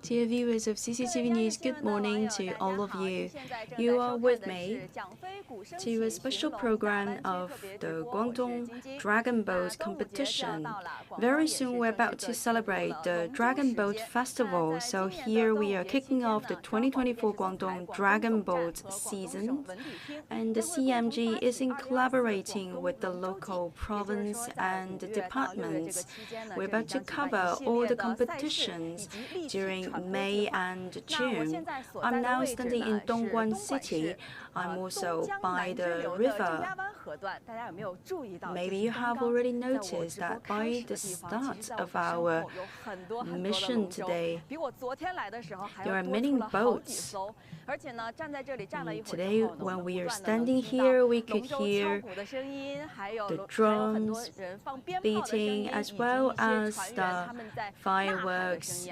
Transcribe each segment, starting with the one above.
Dear viewers of CCTV News, good morning to all of you. You are with me to a special program of the Guangdong Dragon Boat competition. Very soon we're about to celebrate the Dragon Boat Festival, so here we are kicking off the 2024 Guangdong Dragon Boat season, and the CMG is in collaborating with the local province and departments. We're about to cover all the competitions during May and June. I'm now standing in Dongguan City. I'm also by the river. Maybe you have already noticed that by the start of our mission today, there are many boats. Today, when we are standing here, we could hear the drums beating as well as the fireworks.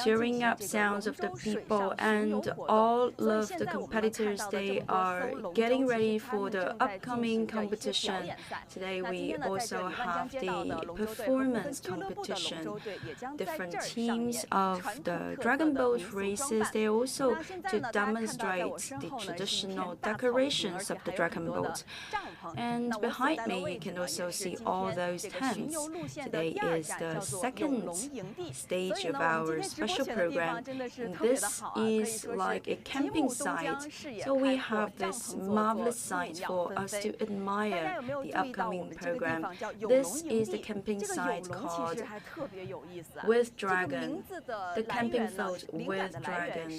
Cheering up sounds of the people and all of the competitors, they are getting ready for the upcoming competition. Today we also have the performance competition. Different teams of the Dragon Boat races, they also to demonstrate the traditional decorations of the Dragon Boat. And behind me you can also see all those tents. Today is the second stage of our special program. This is like a camping site, so we have this marvelous site for us to admire the upcoming program. This is the camping site called With Dragon, the camping field with Dragon.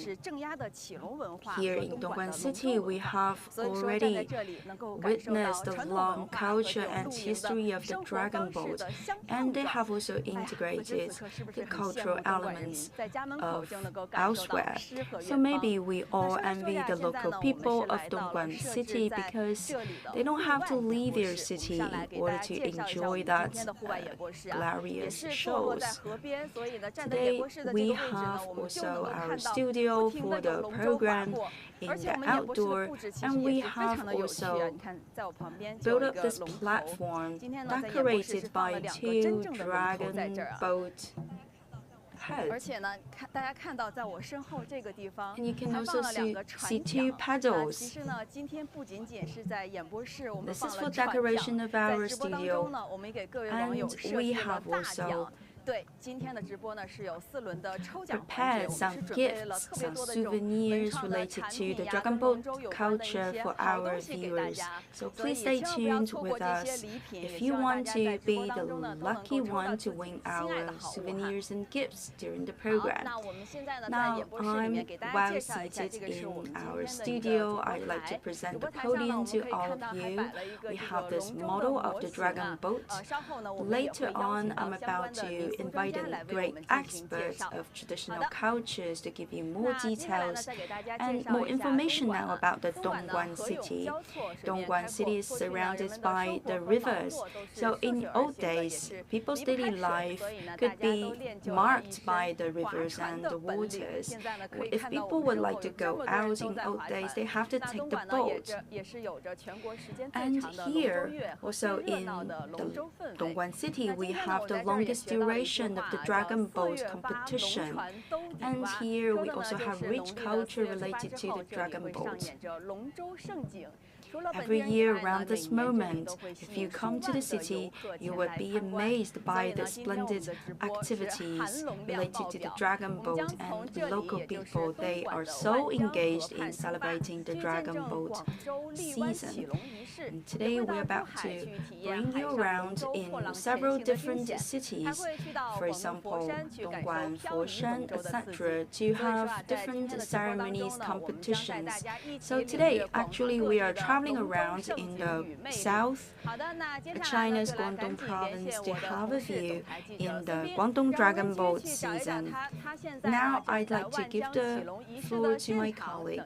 Here in Dongguan City, we have already witnessed the long culture and history of the Dragon Boat, and they have also integrated the cultural elements of elsewhere. So maybe we all envy the local people of Dongguan City because they don't have to leave their city in order to enjoy that glorious shows. Today we have also our studio for the program in the outdoor, and we have also built up this platform decorated by two dragon boat heads. And you can also see two paddles. This is for decoration of our studio, and we have also prepared some gifts, some souvenirs related to the Dragon Boat culture for our viewers. So please stay tuned with us if you want to be the lucky one to win our souvenirs and gifts during the program. Now I'm well seated in our studio. I'd like to present the podium to all of you. We have this model of the Dragon Boat. Later on, I'm about to invite in great experts of traditional cultures to give you more details and more information now about the Dongguan City. Dongguan City is surrounded by the rivers. So in old days, people's daily life could be marked by the rivers and the waters. If people would like to go out in old days, they have to take the boat. And here, also in the Dongguan City, we have the longest duration of the Dragon Boat competition. And here we also have rich culture related to the Dragon Boat. Every year around this moment, if you come to the city, you would be amazed by the splendid activities related to the Dragon Boat, and the local people, they are so engaged in celebrating the Dragon Boat season. And today we're about to bring you around in several different cities, for example, Dongguan, Foshan, etc., to have different ceremonies, competitions. So today, actually, we are traveling around in the south, China's Guangdong province, to have a view in the Guangdong Dragon Boat season. Now I'd like to give the floor to my colleague.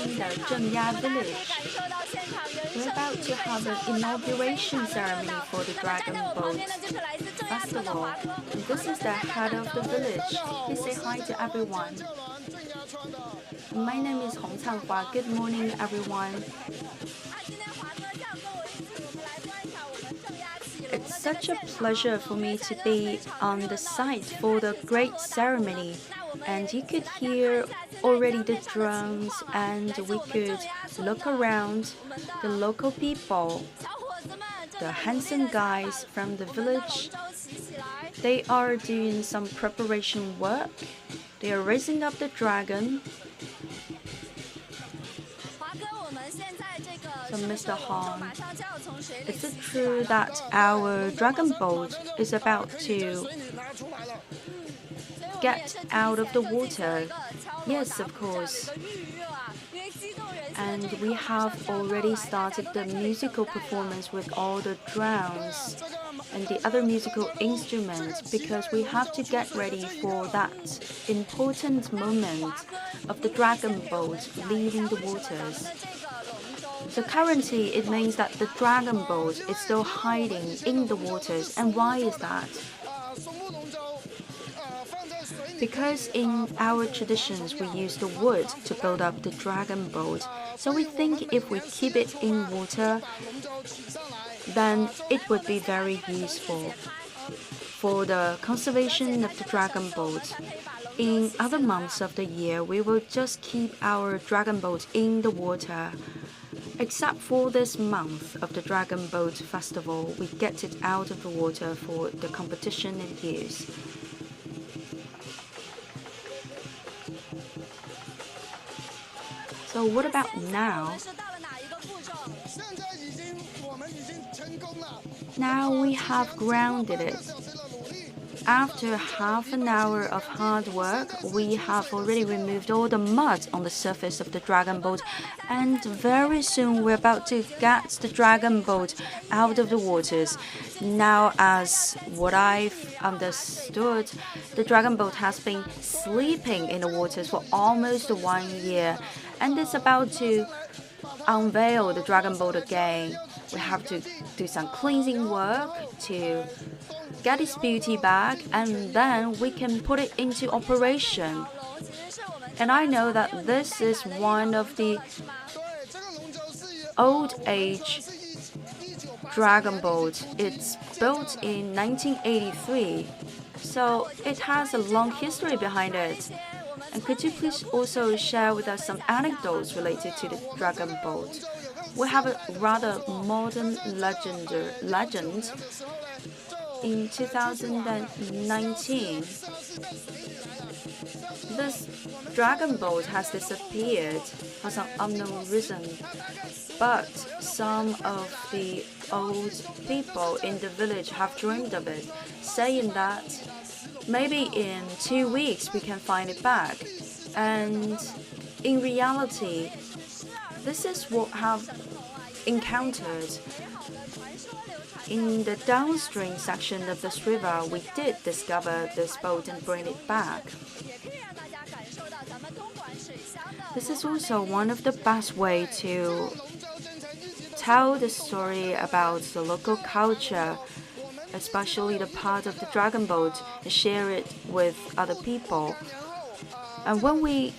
in the Zhengya village. We're about to have an inauguration ceremony for the Dragon Boat Festival. And this is the head of the village. Please say hi to everyone. My name is Hong Canghua. Good morning, everyone. It's such a pleasure for me to be on the site for the great ceremony. And you could hear already the drums, and we could look around the local people, the handsome guys from the village. They are doing some preparation work. They are raising up the dragon. So Mr. Han, is it true that our dragon boat is about to get out of the water? Yes, of course. And we have already started the musical performance with all the drums and the other musical instruments, because we have to get ready for that important moment of the dragon boat leaving the waters. So currently it means that the dragon boat is still hiding in the waters. And why is that? Because in our traditions we use the wood to build up the dragon boat. So we think if we keep it in water, then it would be very useful for the conservation of the dragon boat. In other months of the year, we will just keep our dragon boat in the water. Except for this month of the Dragon Boat Festival, we get it out of the water for the competition and use. So what about now? Now we have grounded it. After half an hour of hard work, we have already removed all the mud on the surface of the dragon boat, and very soon we're about to get the dragon boat out of the waters. Now, as what I've understood, the dragon boat has been sleeping in the waters for almost 1 year, and it's about to unveil the dragon boat again. We have to do some cleansing work to get its beauty back, and then we can put it into operation. And I know that this is one of the old age dragon boats. It's built in 1983, so it has a long history behind it. And could you please also share with us some anecdotes related to the dragon boat? We have a rather modern legend. In 2019, this dragon boat has disappeared for some unknown reason, but some of the old people in the village have dreamed of it, saying that maybe in 2 weeks we can find it back. And in reality, this is what I've encountered. In the downstream section of this river, we did discover this boat and bring it back. This is also one of the best ways to tell the story about the local culture, especially the part of the dragon boat, and share it with other people. And when we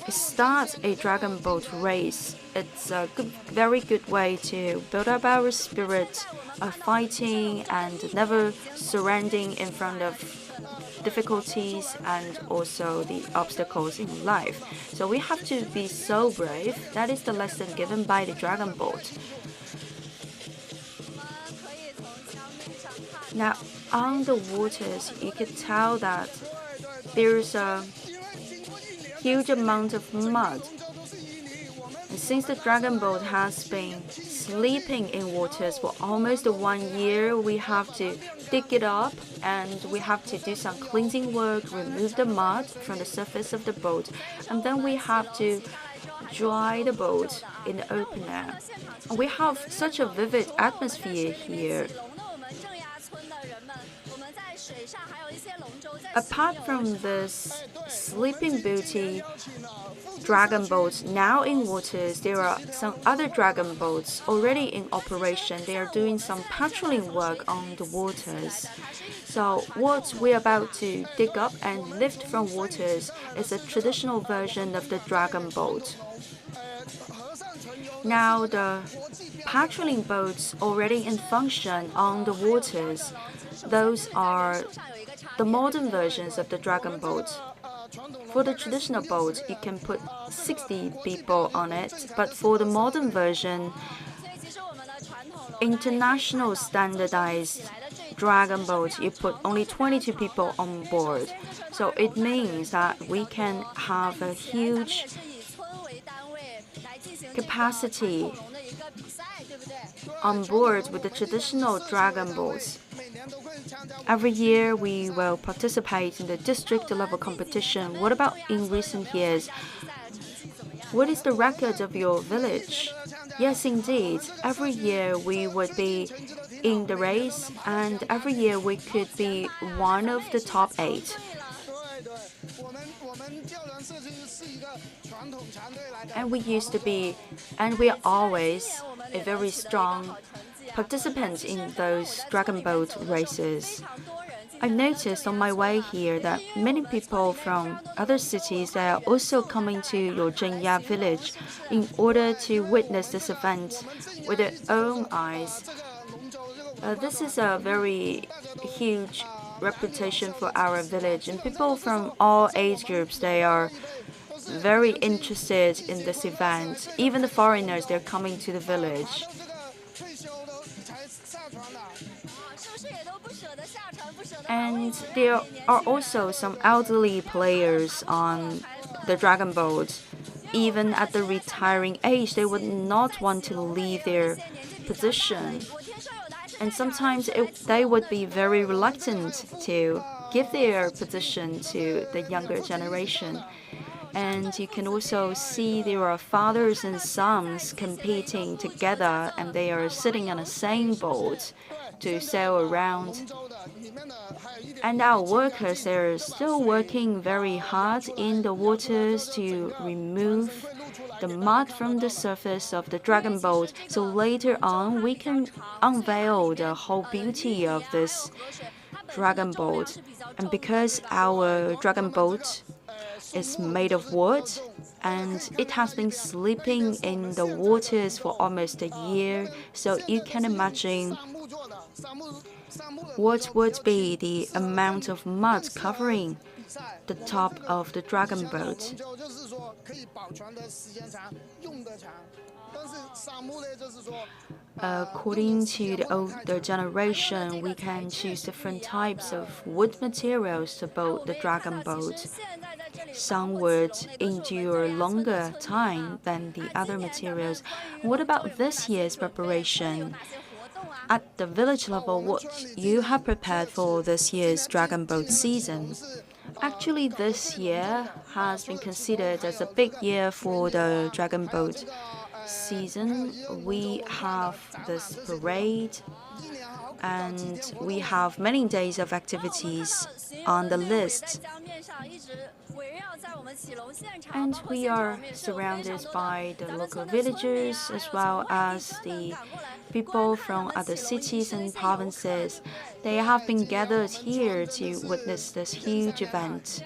start a dragon boat race, it's a very good way to build up our spirit of fighting and never surrendering in front of difficulties and also the obstacles in life. So we have to be so brave. That is the lesson given by the dragon boat. Now, on the waters, you could tell that there's a huge amount of mud. And since the dragon boat has been sleeping in waters for almost 1 year, we have to dig it up and we have to do some cleansing work, remove the mud from the surface of the boat, and then we have to dry the boat in the open air. We have such a vivid atmosphere here. Apart from this Sleeping Beauty dragon boats now in waters, there are some other dragon boats already in operation. They are doing some patrolling work on the waters. So what we're about to dig up and lift from waters is a traditional version of the dragon boat. Now the patrolling boats already in function on the waters, those are the modern versions of the dragon boat. For the traditional boat, you can put 60 people on it, but for the modern version, international standardized dragon boat, you put only 22 people on board. So it means that we can have a huge capacity on board with the traditional dragon boats. Every year we will participate in the district level competition. What about in recent years? What is the record of your village? Yes, indeed. Every year we would be in the race, and every year we could be one of the top 8. And we used to be, and we are always a very strong participant in those dragon boat races. I noticed on my way here that many people from other cities are also coming to your Zhenya village in order to witness this event with their own eyes. This is a very huge reputation for our village, and people from all age groups, they are very interested in this event. Even the foreigners, they're coming to the village. And there are also some elderly players on the dragon boat. Even at the retiring age, they would not want to leave their position. And sometimes they would be very reluctant to give their position to the younger generation. And you can also see there are fathers and sons competing together, and they are sitting on the same boat to sail around. And our workers are still working very hard in the waters to remove the mud from the surface of the dragon boat, so later on we can unveil the whole beauty of this dragon boat. And because our dragon boat is made of wood and it has been sleeping in the waters for almost a year, so you can imagine what would be the amount of mud covering the top of the dragon boat. According to the older generation, we can choose different types of wood materials to build the dragon boat. Some would endure longer time than the other materials. What about this year's preparation? At the village level, what you have prepared for this year's dragon boat season? Actually, this year has been considered as a big year for the dragon boat season. We have this parade, and we have many days of activities on the list. And we are surrounded by the local villagers as well as the people from other cities and provinces. They have been gathered here to witness this huge event.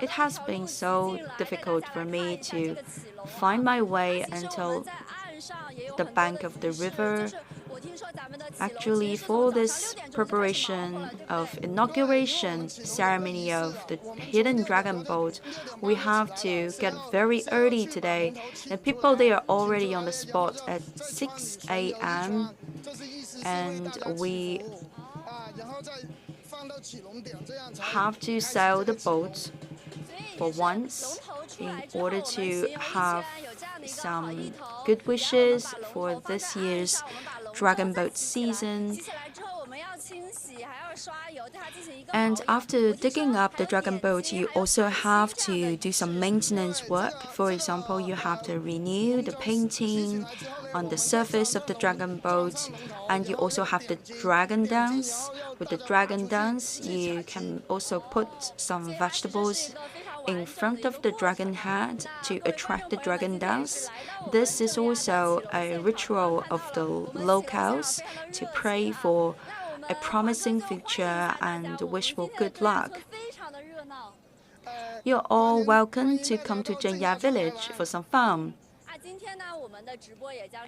It has been so difficult for me to find my way until the bank of the river. Actually, for this preparation of inauguration ceremony of the hidden dragon boat, we have to get very early today. And people, they are already on the spot at 6 a.m. and we have to sail the boat for once in order to have some good wishes for this year's dragon boat season. And after digging up the dragon boat, you also have to do some maintenance work. For example, you have to renew the painting on the surface of the dragon boat, and you also have the dragon dance. With the dragon dance, you can also put some vegetables in front of the dragon head to attract the dragon dance. This is also a ritual of the locals to pray for a promising future and wish for good luck. You're all welcome to come to Zhengya village for some fun.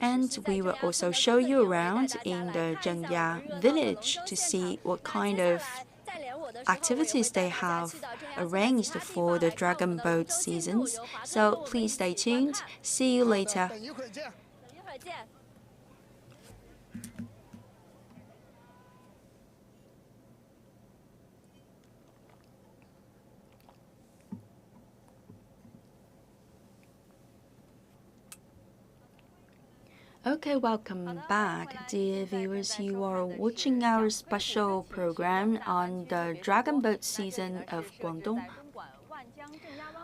And we will also show you around in the Zhengya village to see what kind of activities they have arranged for the dragon boat seasons. So please stay tuned. See you later. Okay, welcome back, dear viewers. You are watching our special program on the dragon boat season of Guangdong.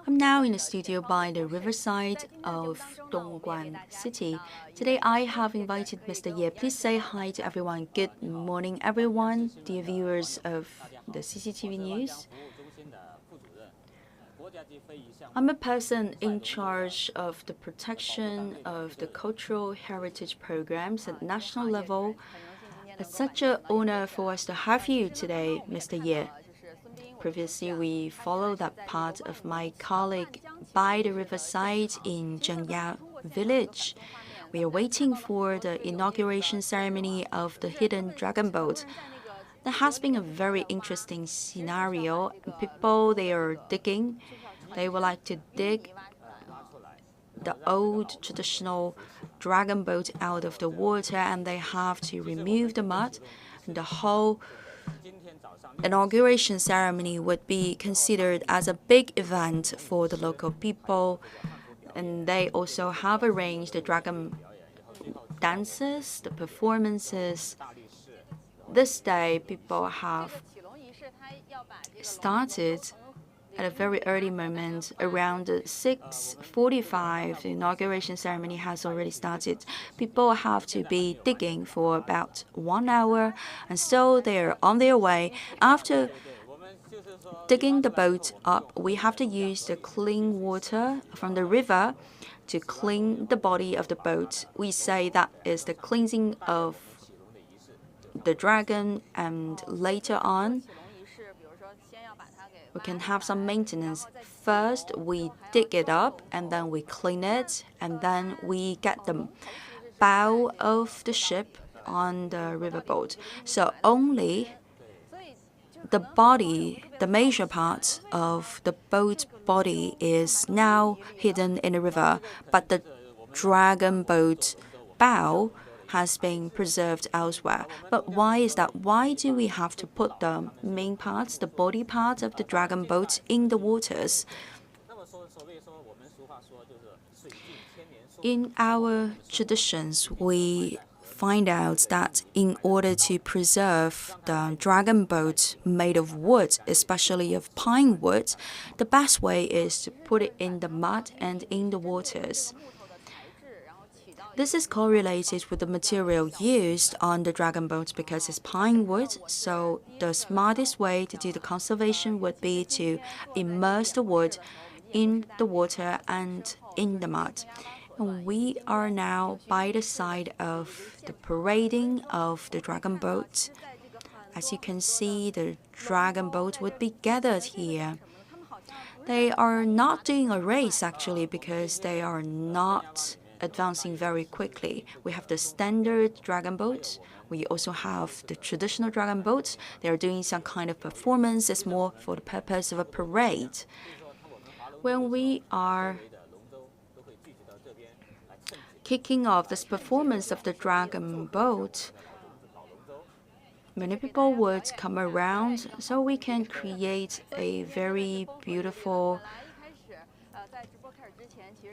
I'm now in the studio by the riverside of Dongguan City. Today I have invited Mr. Ye. Please say hi to everyone. Good morning, everyone, dear viewers of the CCTV News. I'm a person in charge of the protection of the cultural heritage programs at national level. It's such an honor for us to have you today, Mr. Ye. Previously, we followed that part of my colleague by the riverside in Zhengya village. We are waiting for the inauguration ceremony of the hidden dragon boat. That has been a very interesting scenario. People, they are digging. They would like to dig the old traditional dragon boat out of the water, and they have to remove the mud. And the whole inauguration ceremony would be considered as a big event for the local people. And they also have arranged the dragon dances, the performances. This day, people have started at a very early moment, around 6:45. The inauguration ceremony has already started. People have to be digging for about 1 hour, and so they're on their way. After digging the boat up, we have to use the clean water from the river to clean the body of the boat. We say that is the cleansing of the dragon, and later on, we can have some maintenance. First, we dig it up, and then we clean it, and then we get the bow of the ship on the riverboat. So only the body, the major part of the boat body is now hidden in the river, but the dragon boat bow has been preserved elsewhere. But why is that? Why do we have to put the main parts, the body parts of the dragon boat in the waters? In our traditions, we find out that in order to preserve the dragon boat made of wood, especially of pine wood, the best way is to put it in the mud and in the waters. This is correlated with the material used on the dragon boat because it's pine wood, so the smartest way to do the conservation would be to immerse the wood in the water and in the mud. And we are now by the side of the parading of the dragon boat. As you can see, the dragon boat would be gathered here. They are not doing a race actually because they are not advancing very quickly. We have the standard dragon boat. We also have the traditional dragon boats. They are doing some kind of performance. It's more for the purpose of a parade. When we are kicking off this performance of the dragon boat, many people would come around so we can create a very beautiful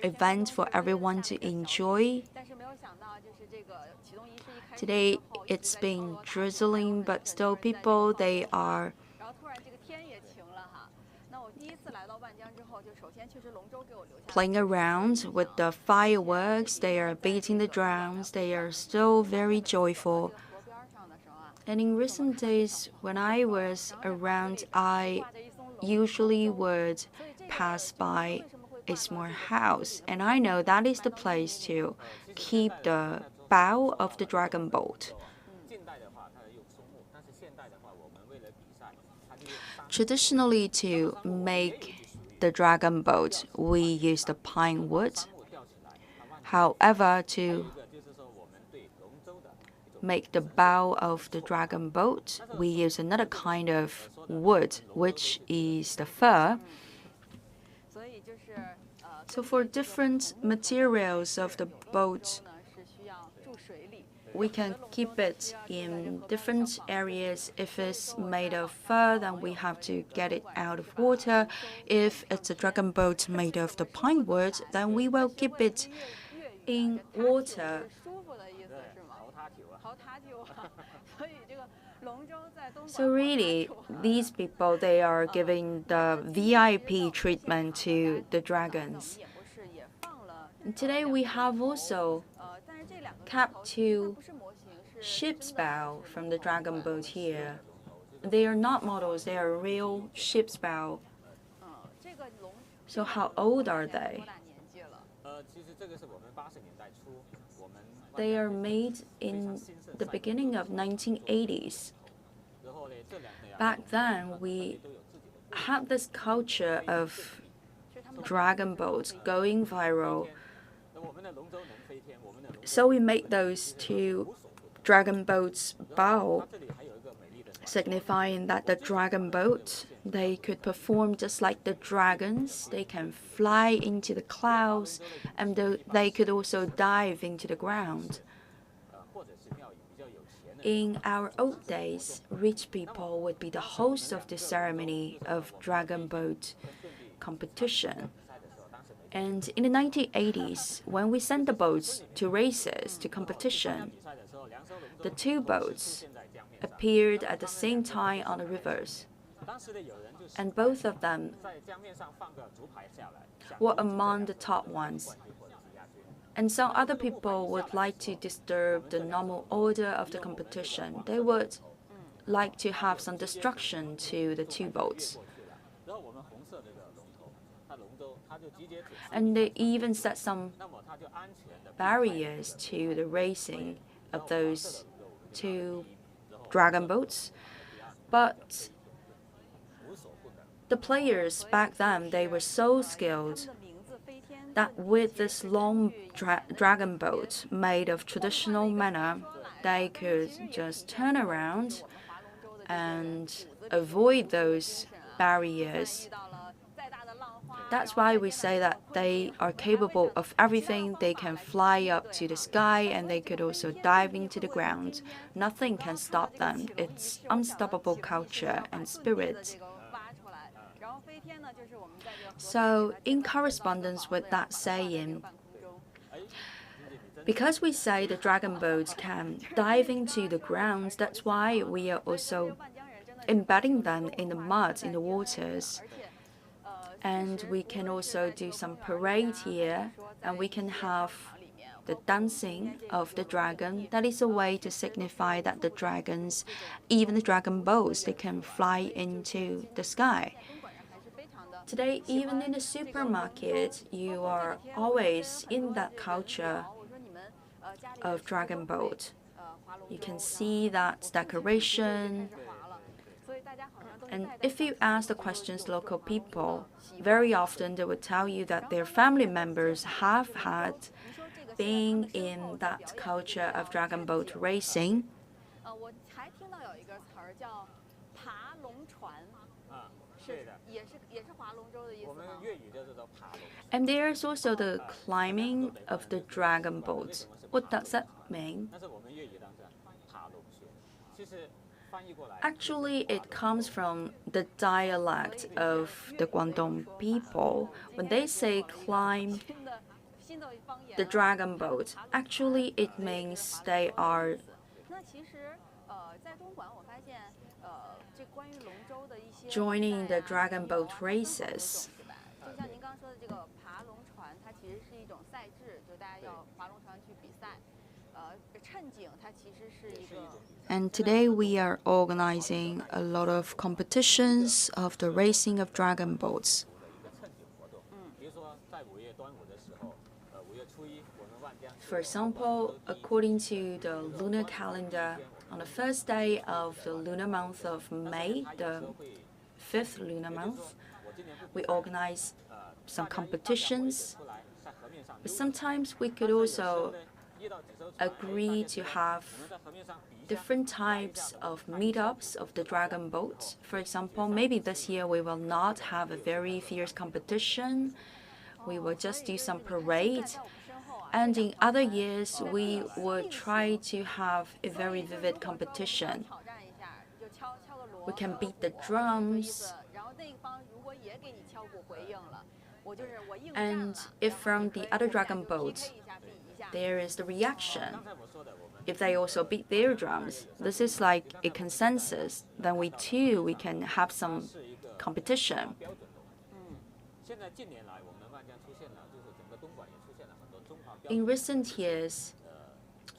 event for everyone to enjoy. Today it's been drizzling, but still people, they are playing around with the fireworks, they are beating the drums, they are still very joyful. And in recent days, when I was around, I usually would pass by a small house, and I know that is the place to keep the bow of the dragon boat. Traditionally, to make the dragon boat, we use the pine wood. However, to make the bow of the dragon boat, we use another kind of wood, which is the fir. So for different materials of the boat, we can keep it in different areas. If it's made of fir, then we have to get it out of water. If it's a dragon boat made of the pine wood, then we will keep it in water. So really, these people, they are giving the VIP treatment to the dragons. And today we have also kept two ship's bow from the dragon boat here. They are not models, they are real ship's bow. So how old are they? They are made in the beginning of 1980s. Back then, we had this culture of dragon boats going viral. So we made those two dragon boats bow, signifying that the dragon boat, they could perform just like the dragons. They can fly into the clouds, and they could also dive into the ground. In our old days, rich people would be the host of the ceremony of dragon boat competition. And in the 1980s, when we sent the boats to races, to competition, the two boats appeared at the same time on the rivers. And both of them were among the top ones. And some other people would like to disturb the normal order of the competition. They would like to have some destruction to the two boats. And they even set some barriers to the racing of those two dragon boats. But the players back then, they were so skilled that with this long dragon boat made of traditional manner, they could just turn around and avoid those barriers. That's why we say that they are capable of everything. They can fly up to the sky, and they could also dive into the ground. Nothing can stop them. It's unstoppable culture and spirit. So, in correspondence with that saying, because we say the dragon boats can dive into the ground, that's why we are also embedding them in the mud, in the waters. And we can also do some parade here, and we can have the dancing of the dragon. That is a way to signify that the dragons, even the dragon boats, they can fly into the sky. Today, even in the supermarket, you are always in that culture of dragon boat. You can see that decoration. And if you ask the questions to local people, very often they would tell you that their family members have had been in that culture of dragon boat racing. And there's also the climbing of the dragon boat. What does that mean? Actually, it comes from the dialect of the Guangdong people. When they say climb the dragon boat, actually it means they are joining the dragon boat races. And today we are organizing a lot of competitions of the racing of dragon boats. For example, according to the lunar calendar, on the first day of the lunar month of May, the 5th lunar month, we organize some competitions. But sometimes we could also agree to have different types of meetups of the dragon boat. For example, maybe this year we will not have a very fierce competition. We will just do some parade. And in other years, we will try to have a very vivid competition. We can beat the drums. And if from the other dragon boat, there is the reaction, if they also beat their drums, this is like a consensus, then we can have some competition. In recent years,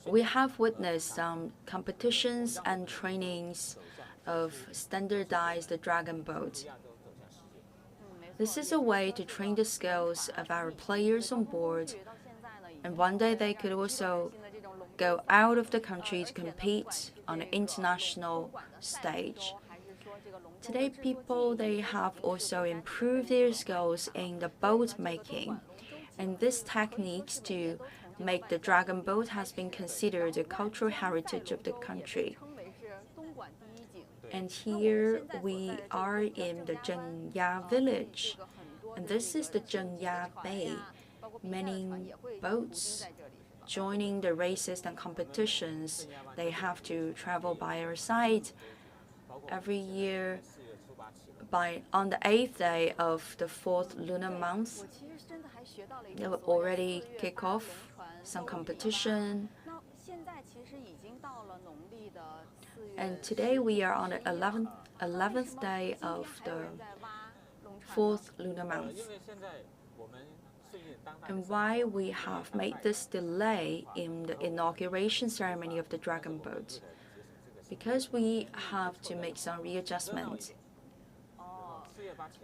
we have witnessed some competitions and trainings of standardized dragon boat. This is a way to train the skills of our players on board, and one day they could also go out of the country to compete on an international stage. Today, they have also improved their skills in the boat making, and these techniques to make the dragon boat has been considered a cultural heritage of the country. And here we are in the Zhengya village, and this is the Zhengya Bay. Many boats joining the races and competitions, they have to travel by our side every year. On the 8th day of the 4th lunar month, they will already kick off some competition. And today we are on the 11th day of the 4th lunar month. And why we have made this delay in the inauguration ceremony of the dragon boat? Because we have to make some readjustments.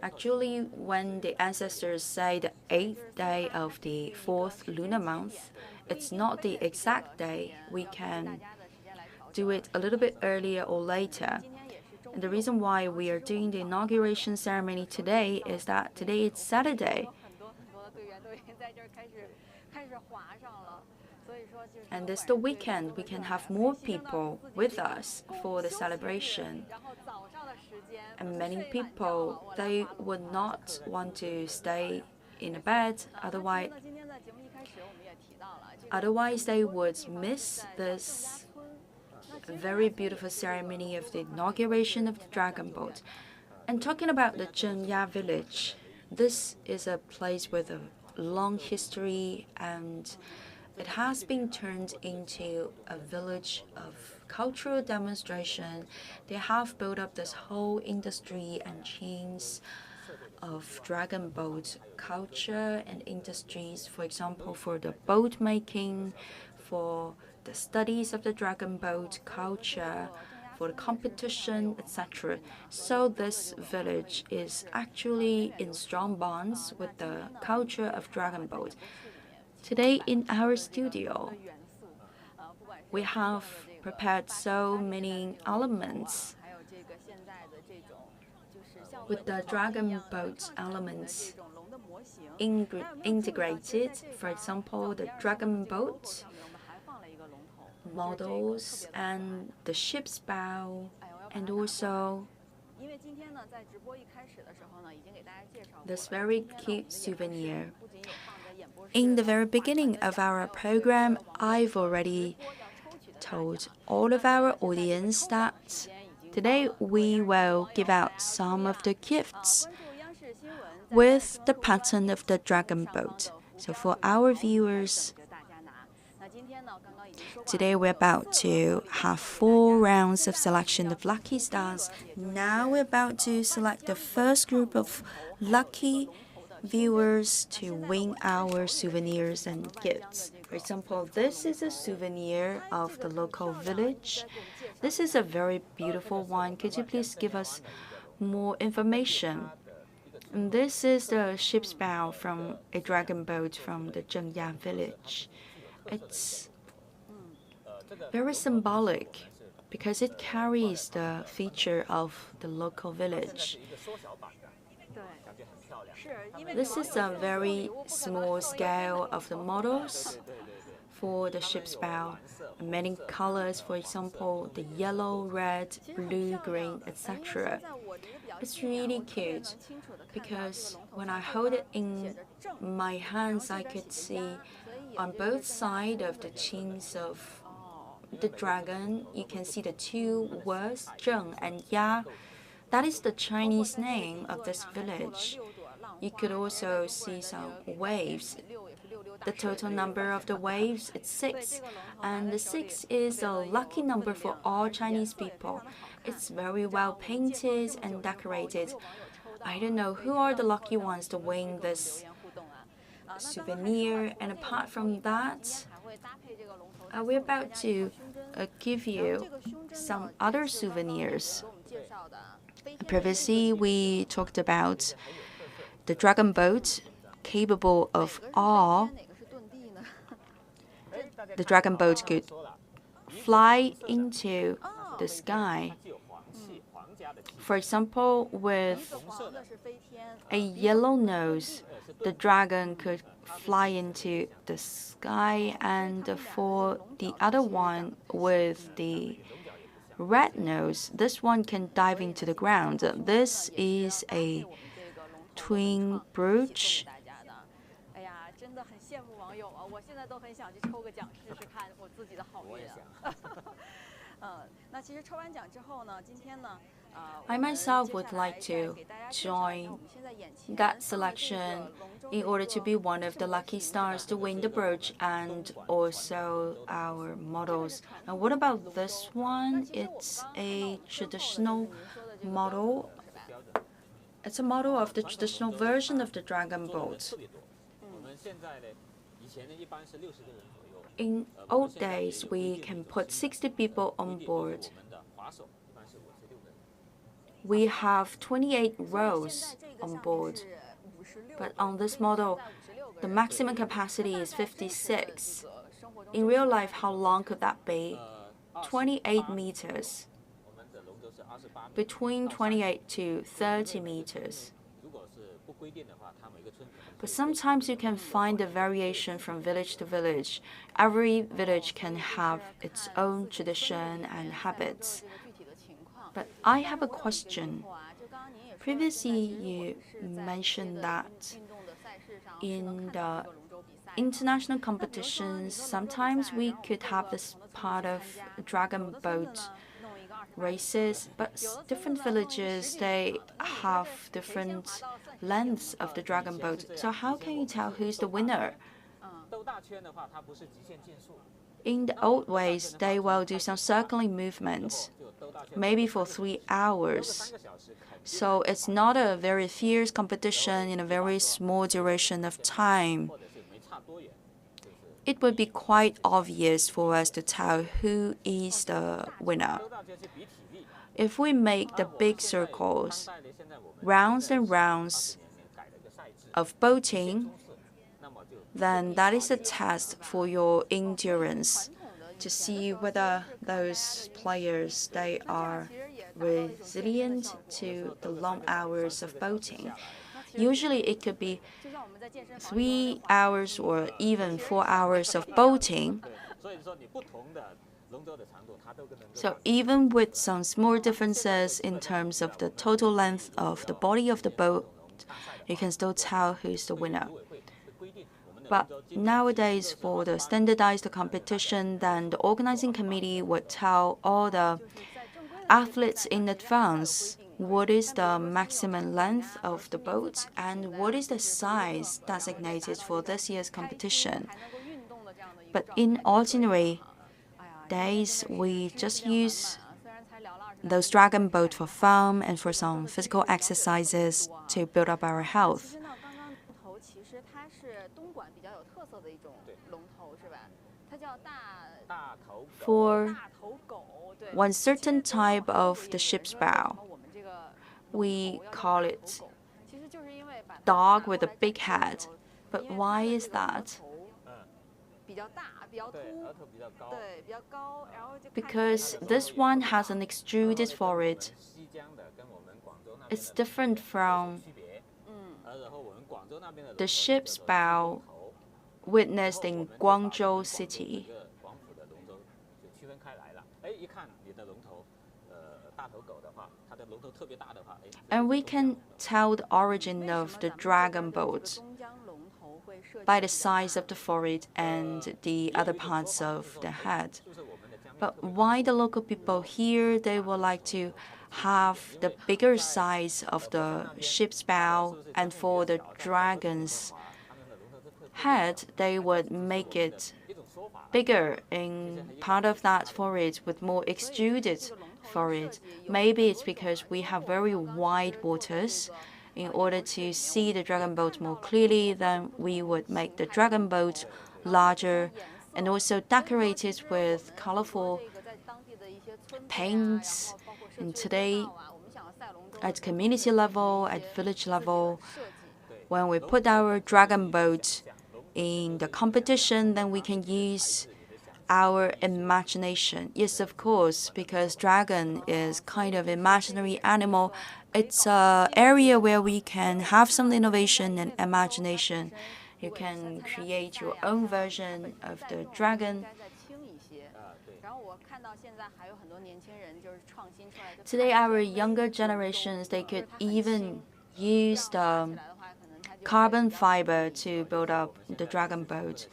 Actually, when the ancestors say the 8th day of the 4th lunar month, it's not the exact day. We can do it a little bit earlier or later. And the reason why we are doing the inauguration ceremony today is that today it's Saturday. And it's the weekend. We can have more people with us for the celebration. And many people, they would not want to stay in a bed, otherwise they would miss this very beautiful ceremony of the inauguration of the dragon boat. And talking about the Zhengya village, this is a place with a long history, and it has been turned into a village of cultural demonstration. They have built up this whole industry and chains of dragon boat culture and industries, for example, for the boat making, for the studies of the dragon boat culture, for the competition, etc. So this village is actually in strong bonds with the culture of dragon boat. Today in our studio, we have prepared so many elements with the dragon boat elements integrated. For example, the dragon boat models and the ship's bow, and also this very cute souvenir. In the very beginning of our program, I've already told all of our audience that Today, we will give out some of the gifts with the pattern of the dragon boat. So for our viewers, today we're about to have 4 rounds of selection of lucky stars. Now we're about to select the first group of lucky viewers to win our souvenirs and gifts. For example, this is a souvenir of the local village. This is a very beautiful one. Could you please give us more information? And this is the ship's bow from a dragon boat from the Zhengya village. It's very symbolic because it carries the feature of the local village. This is a very small scale of the models for the ship's bow. Many colors, for example, the yellow, red, blue, green, etc. It's really cute because when I hold it in my hands, I could see on both sides of the chins of the dragon, you can see the 2 words, Zheng and Ya. That is the Chinese name of this village. You could also see some waves. The total number of the waves is 6, and the 6 is a lucky number for all Chinese people. It's very well painted and decorated. I don't know who are the lucky ones to win this souvenir. And apart from that, we're about to give you some other souvenirs. Previously, we talked about the dragon boat capable of awe. The dragon boat could fly into the sky. For example, with a yellow nose, the dragon could fly into the sky, and for the other one with the red nose, this one can dive into the ground. This is a twin brooch. I myself would like to join that selection in order to be one of the lucky stars to win the brooch and also our models. And what about this one? It's a traditional model. It's a model of the traditional version of the dragon boat. In old days, we can put 60 people on board. We have 28 rows on board, but on this model, the maximum capacity is 56. In real life, how long could that be? 28 meters. Between 28 to 30 meters. But sometimes you can find a variation from village to village. Every village can have its own tradition and habits. But I have a question. Previously, you mentioned that in the international competitions, sometimes we could have this part of dragon boat races, but different villages, they have different lengths of the dragon boat. So how can you tell who's the winner? In the old ways, they will do some circling movements, maybe for 3 hours. So it's not a very fierce competition in a very small duration of time. It would be quite obvious for us to tell who is the winner. If we make the big circles, rounds and rounds of boating, then that is a test for your endurance to see whether those players, they are resilient to the long hours of boating. Usually it could be 3 hours or even 4 hours of boating. So even with some small differences in terms of the total length of the body of the boat, you can still tell who's the winner. But nowadays, for the standardized competition, then the organizing committee would tell all the athletes in advance what is the maximum length of the boat and what is the size designated for this year's competition. But in ordinary days, we just use those dragon boat for fun and for some physical exercises to build up our health. For one certain type of the ship's bow, we call it dog with a big head. But why is that? Because this one has an extruded forehead. It's different from the ship's bow witnessed in Guangdong City. And we can tell the origin of the dragon boat by the size of the forehead and the other parts of the head. But why the local people here, they would like to have the bigger size of the ship's bow, and for the dragon's head, they would make it bigger in part of that forehead with more extruded forehead. Maybe it's because we have very wide waters. In order to see the dragon boat more clearly, then we would make the dragon boat larger and also decorate it with colorful paints. And today, at community level, at village level, when we put our dragon boat in the competition, then we can use our imagination. Yes, of course, because dragon is kind of imaginary animal. It's an area where we can have some innovation and imagination. You can create your own version of the dragon. Today, our younger generations, they could even use the carbon fiber to build up the dragon boat.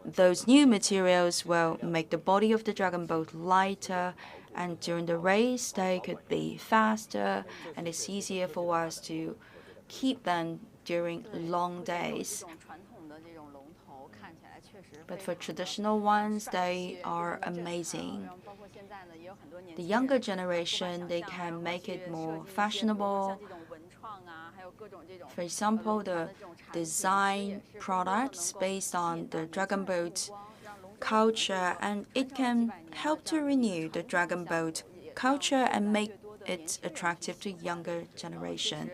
Those new materials will make the body of the dragon boat lighter, and during the race, they could be faster, and it's easier for us to keep them during long days. But for traditional ones, they are amazing. The younger generation, they can make it more fashionable. For example, the design products based on the dragon boat culture, and it can help to renew the dragon boat culture and make it attractive to younger generation.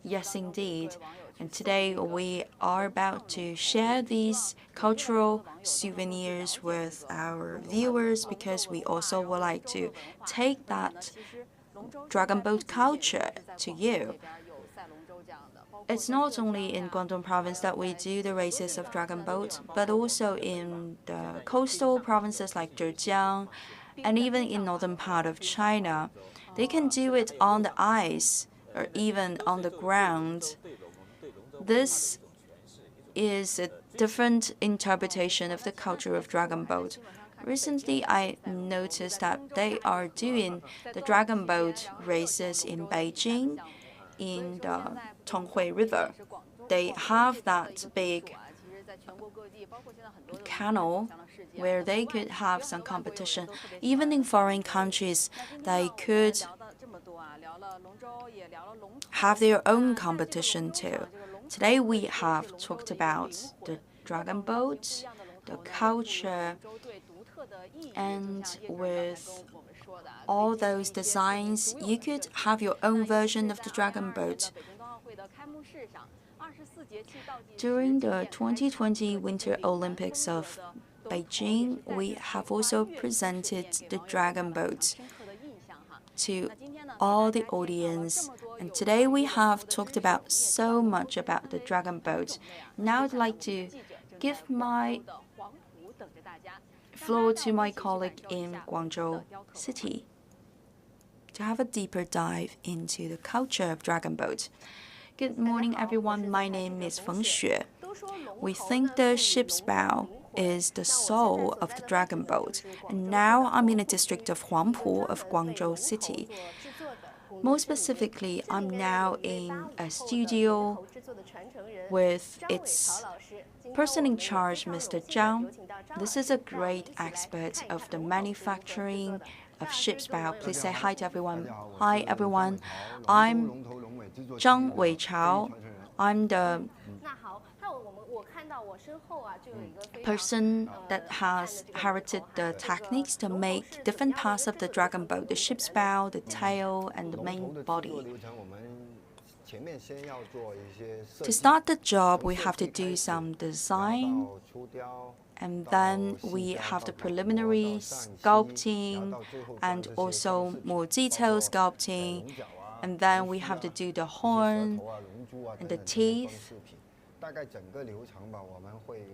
Yes, indeed. And today we are about to share these cultural souvenirs with our viewers because we also would like to take that dragon boat culture to you. It's not only in Guangdong province that we do the races of dragon boat, but also in the coastal provinces like Zhejiang and even in northern part of China. They can do it on the ice or even on the ground. This is a different interpretation of the culture of dragon boat. Recently, I noticed that they are doing the dragon boat races in Beijing, in the Tonghui River. They have that big canal where they could have some competition. Even in foreign countries, they could have their own competition too. Today we have talked about the dragon boat, the culture, and with all those designs, you could have your own version of the dragon boat. During the 2020 Winter Olympics of Beijing, we have also presented the dragon boat to all the audience. And today we have talked about so much about the dragon boat. Now I'd like to give my floor to my colleague in Guangzhou City to have a deeper dive into the culture of dragon boat. Good morning, everyone. My name is Feng Xue. We think the ship's bow is the soul of the dragon boat. And now I'm in the district of Huangpu of Guangzhou City. More specifically, I'm now in a studio with its person in charge, Mr. Zhang. This is a great expert of the manufacturing of ship's bow. Please say hi to everyone. Hi, everyone. I'm Zhang Weichao. I'm the person that has inherited the techniques to make different parts of the dragon boat, the ship's bow, the tail, and the main body. To start the job, we have to do some design, and then we have the preliminary sculpting and also more detailed sculpting, and then we have to do the horn and the teeth.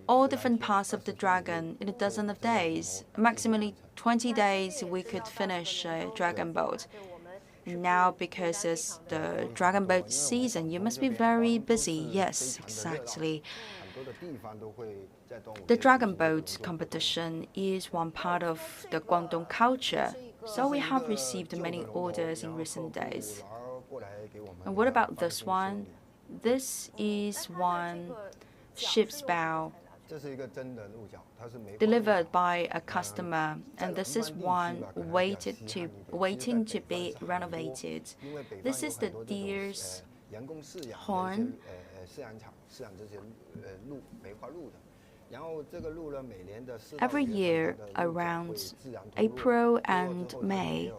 All different parts of the dragon in a dozen of days. Maximally 20 days we could finish a dragon boat. Now, because it's the dragon boat season, you must be very busy. Yes, exactly. The dragon boat competition is one part of the Guangdong culture, so we have received many orders in recent days. And what about this one? This is one ship's bow delivered by a customer, and this is one waiting to be renovated. This is the deer's horn. Every year around April and May,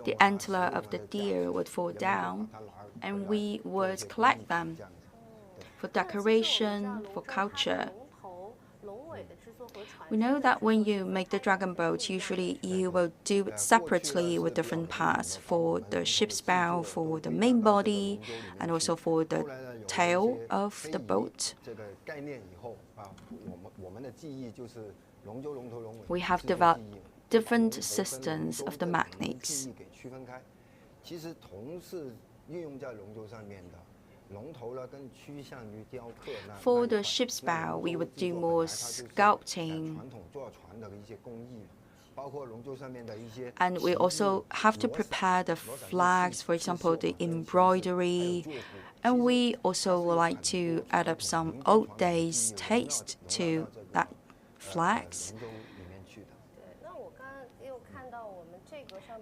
the antler of the deer would fall down, and we would collect them for decoration, for culture. We know that when you make the dragon boat, usually you will do it separately with different parts for the ship's bow, for the main body, and also for the tail of the boat. We have developed different systems of the magnets. For the ship's bow, we would do more sculpting. And we also have to prepare the flags, for example, the embroidery. And we also would like to add up some old days taste to that flags.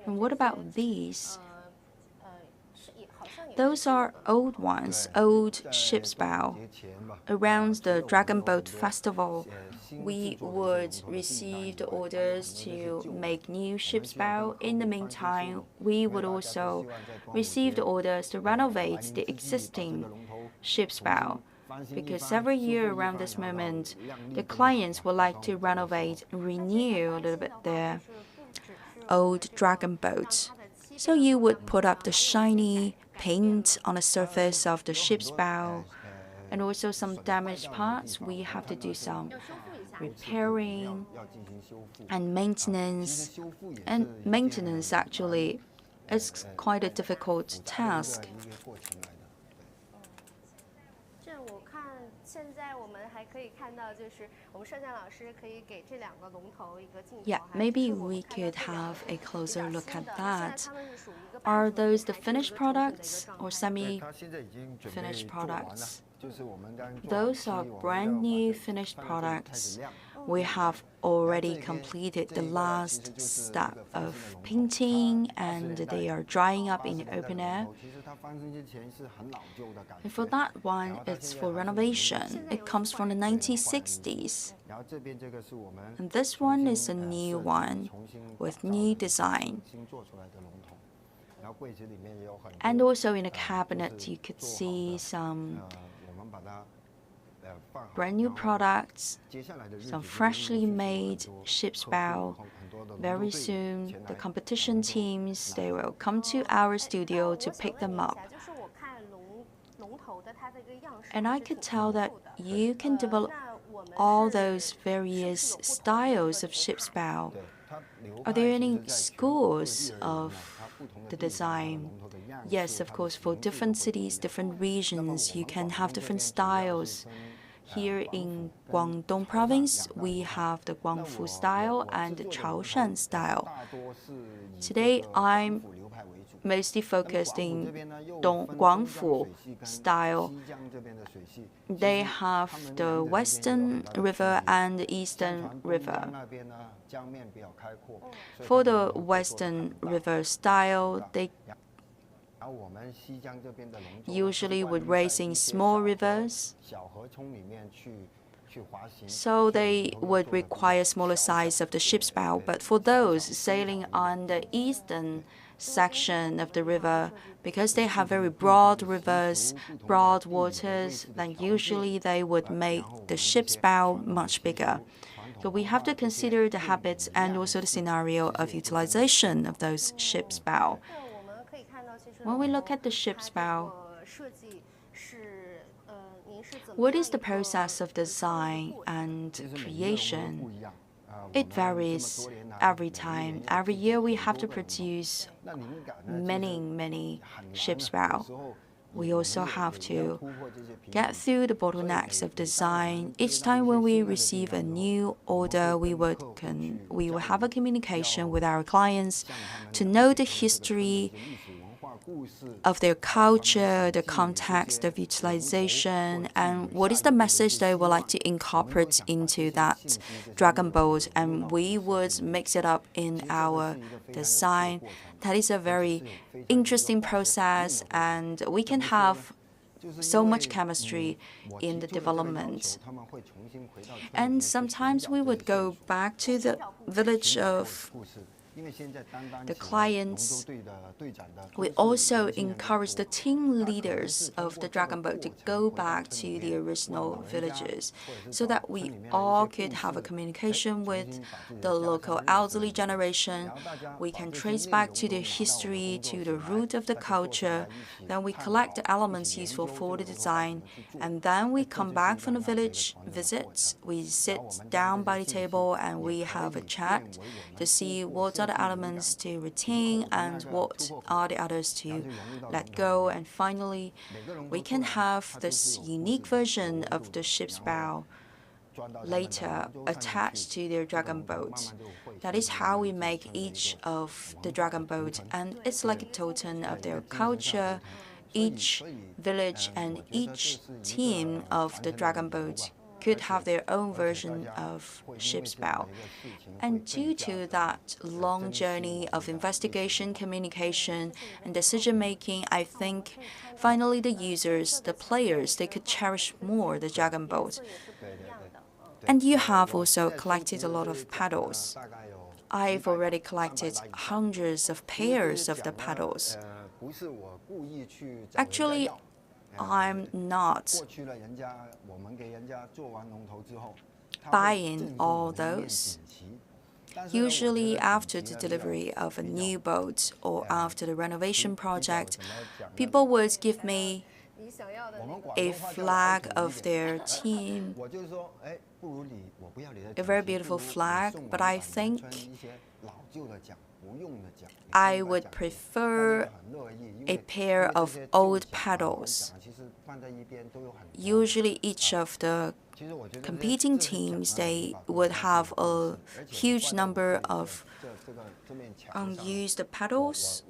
And what about these? Those are old ones, old ship's bow. Around the Dragon Boat Festival, we would receive the orders to make new ship's bow. In the meantime, we would also receive the orders to renovate the existing ship's bow. Because every year around this moment, the clients would like to renovate and renew a little bit their old dragon boats. So you would put up the shiny paint on the surface of the ship's bow, and also some damaged parts. We have to do some repairing and maintenance. And maintenance actually is quite a difficult task. Yeah, maybe we could have a closer look at that. Are those the finished products or semi-finished products? Those are brand new finished products. We have already completed the last step of painting, and they are drying up in the open air. And for that one, it's for renovation. It comes from the 1960s. And this one is a new one with new design. And also in the cabinet, you could see some brand new products, some freshly made ship's bow. Very soon, the competition teams, they will come to our studio to pick them up. And I could tell that you can develop all those various styles of ship's bow. Are there any schools of the design? Yes, of course, for different cities, different regions, you can have different styles. Here in Guangdong province, we have the Guangfu style and the Chaoshan style. Today, I'm mostly focused in Guangfu style. They have the Western River and the Eastern River. For the Western River style, they usually would race in small rivers, so they would require smaller size of the ship's bow. But for those sailing on the eastern section of the river, because they have very broad rivers, broad waters, then usually they would make the ship's bow much bigger. So we have to consider the habits and also the scenario of utilization of those ship's bow. When we look at the ship's bow, what is the process of design and creation? It varies every time. Every year we have to produce many ship's bow. We also have to get through the bottlenecks of design. Each time when we receive a new order, we will have a communication with our clients to know the history of their culture, the context of utilization, and what is the message they would like to incorporate into that dragon boat, and we would mix it up in our design. That is a very interesting process, and we can have so much chemistry in the development. And sometimes we would go back to the village of the clients. We also encourage the team leaders of the dragon boat to go back to the original villages so that we all could have a communication with the local elderly generation. We can trace back to the history, to the root of the culture. Then we collect the elements useful for the design, and then we come back from the village visits. We sit down by the table and we have a chat to see what are the elements to retain and what are the others to let go. And finally, we can have this unique version of the ship's bow later attached to their dragon boat. That is how we make each of the dragon boat, and it's like a totem of their culture. Each village and each team of the dragon boat could have their own version of ship's bow. And due to that long journey of investigation, communication, and decision-making, I think finally the users, the players, they could cherish more the dragon boat. And you have also collected a lot of paddles. I've already collected hundreds of pairs of the paddles. Actually, I'm not buying all those. Usually after the delivery of a new boat or after the renovation project, people would give me a flag of their team, a very beautiful flag, but I think I would prefer a pair of old paddles. Usually each of the competing teams, they would have a huge number of unused paddles.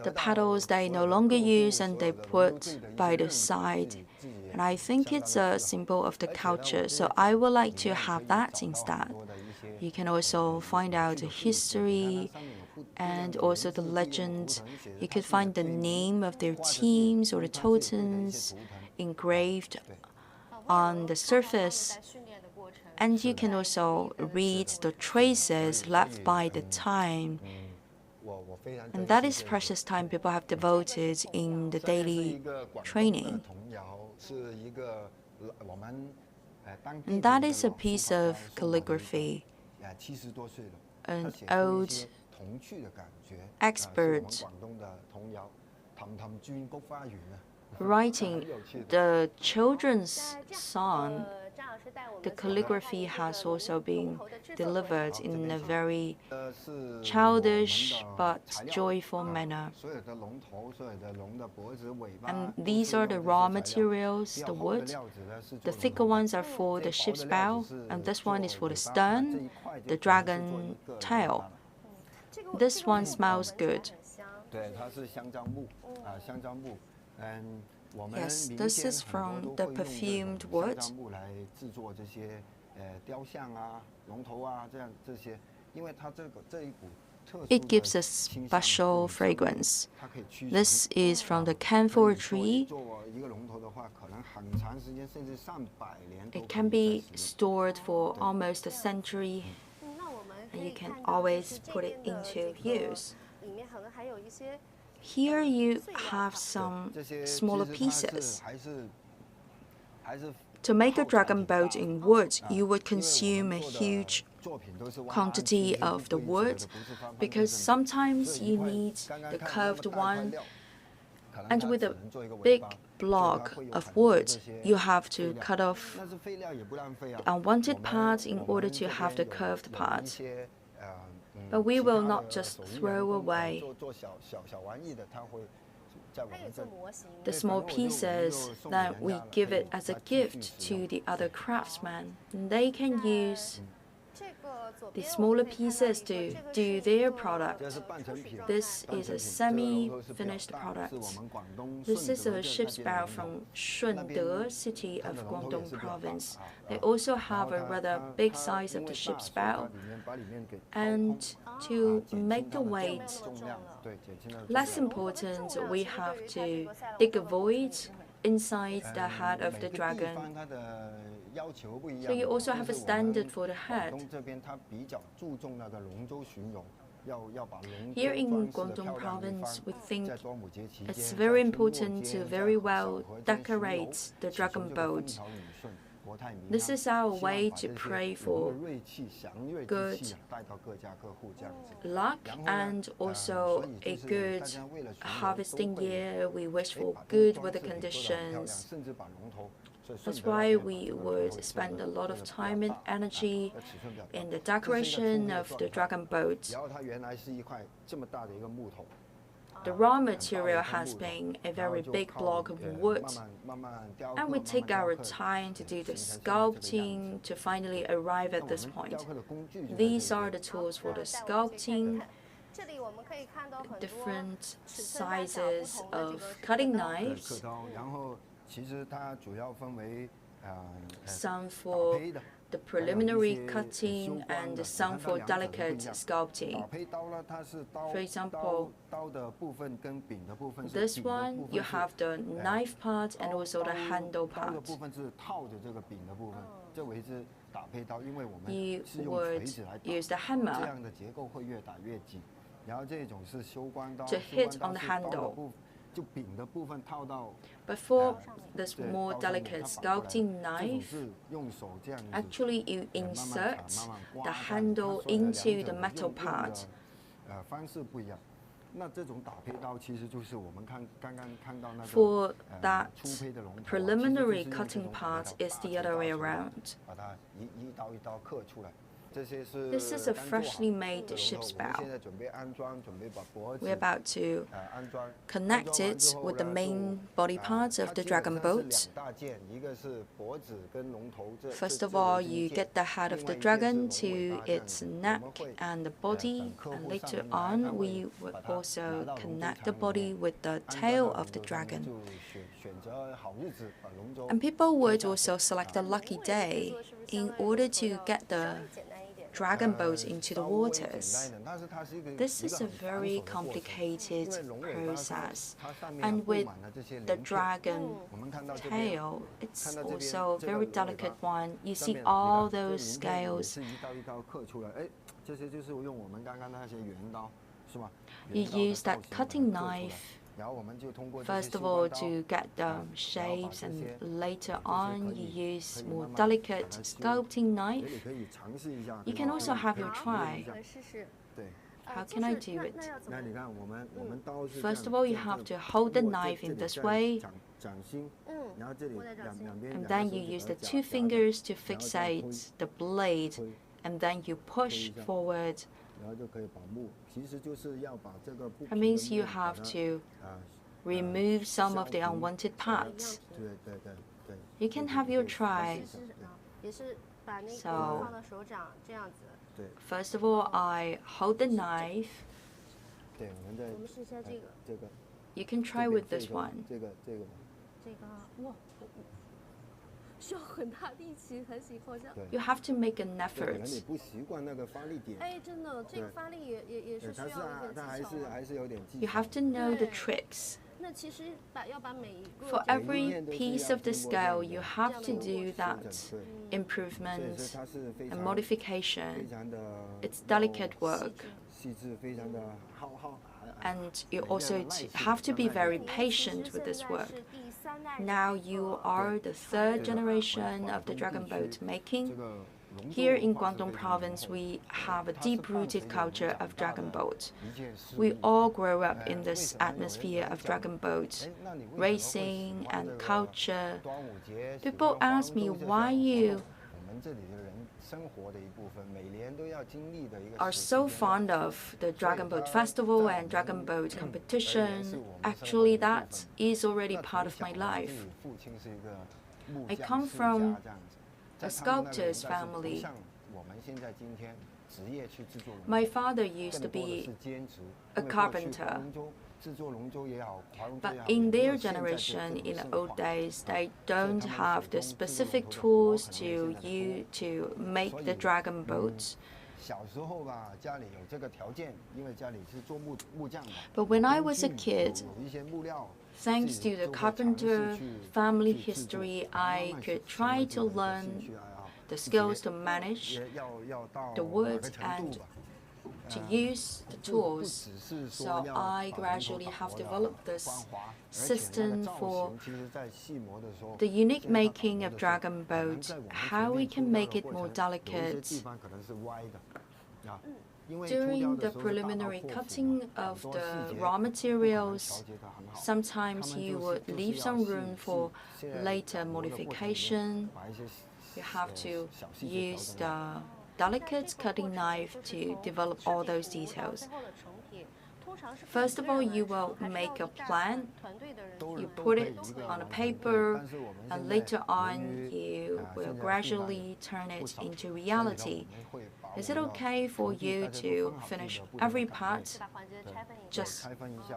The paddles they no longer use and they put by the side. And I think it's a symbol of the culture, so I would like to have that instead. You can also find out the history and also the legend. You could find the name of their teams or the totems engraved on the surface. And you can also read the traces left by the time. And that is precious time people have devoted in the daily training. And that is a piece of calligraphy. An old expert writing the children's song the calligraphy has also been delivered in a very childish but joyful manner. And these are the raw materials, the wood. The thicker ones are for the ship's bow, and this one is for the stern, the dragon tail. This one smells good. Yes, this is from the perfumed wood. It gives a special fragrance. This is from the camphor tree. It can be stored for almost a century, and you can always put it into use. Here you have some smaller pieces. To make a dragon boat in wood, you would consume a huge quantity of the wood, because sometimes you need the curved one, and with a big block of wood, you have to cut off the unwanted part in order to have the curved part. But we will not just throw away the small pieces, that we give it as a gift to the other craftsmen. They can use the smaller pieces to do their product. This is a semi-finished product. This is a ship's bow from Shunde city of Guangdong province. They also have a rather big size of the ship's bow. And to make the weight less important, we have to dig a void inside the head of the dragon. So you also have a standard for the head. Here in Guangdong province, we think it's very important to very well decorate the dragon boat. This is our way to pray for good luck and also a good harvesting year. We wish for good weather conditions. That's why we would spend a lot of time and energy in the decoration of the dragon boat. The raw material has been a very big block of wood, and we take our time to do the sculpting to finally arrive at this point. These are the tools for the sculpting, different sizes of cutting knives, some for the preliminary cutting and some for delicate sculpting. For example, this one, you have the knife part and also the handle part. You would use the hammer to hit on the handle. But for this more delicate sculpting knife, actually you insert the handle into the metal part. For that preliminary cutting part is the other way around. This is a freshly made ship's bow. We're about to connect it with the main body parts of the dragon boat. First of all, you get the head of the dragon to its neck and the body, and later on we would also connect the body with the tail of the dragon. And people would also select a lucky day in order to get the dragon boat into the waters. This is a very complicated process, and with the dragon tail, it's also a very delicate one. You see all those scales. You use that cutting knife first of all to get the shapes, and later on you use more delicate sculpting knife. You can also have your try. How can I do it? First of all, you have to hold the knife in this way And then you use the two fingers to fixate the blade, and then you push forward. That means you have to remove some of the unwanted parts. You can have your try. So, first of all, I hold the knife. You can try with this one. You have to make an effort. You have to know the tricks. For every piece of the scale, you have to do that improvement and modification. It's delicate work. And you also have to be very patient with this work. Now you are the third generation of the dragon boat making. Here in Guangdong province, we have a deep-rooted culture of dragon boat. We all grow up in this atmosphere of dragon boat racing and culture. People ask me why you are so fond of the Dragon Boat Festival and Dragon Boat competition. Actually, that is already part of my life. I come from a sculptor's family. My father used to be a carpenter. But in their generation, in the old days, they don't have the specific tools to use to make the dragon boats. But when I was a kid, thanks to the carpenter family history, I could try to learn the skills to manage the wood and to use the tools. So I gradually have developed this system for the unique making of dragon boat, how we can make it more delicate. During the preliminary cutting of the raw materials, sometimes you would leave some room for later modification. You have to use the delicate cutting knife to develop all those details. First of all, you will make a plan, you put it on a paper, and later on you will gradually turn it into reality. Is it okay for you to finish every part just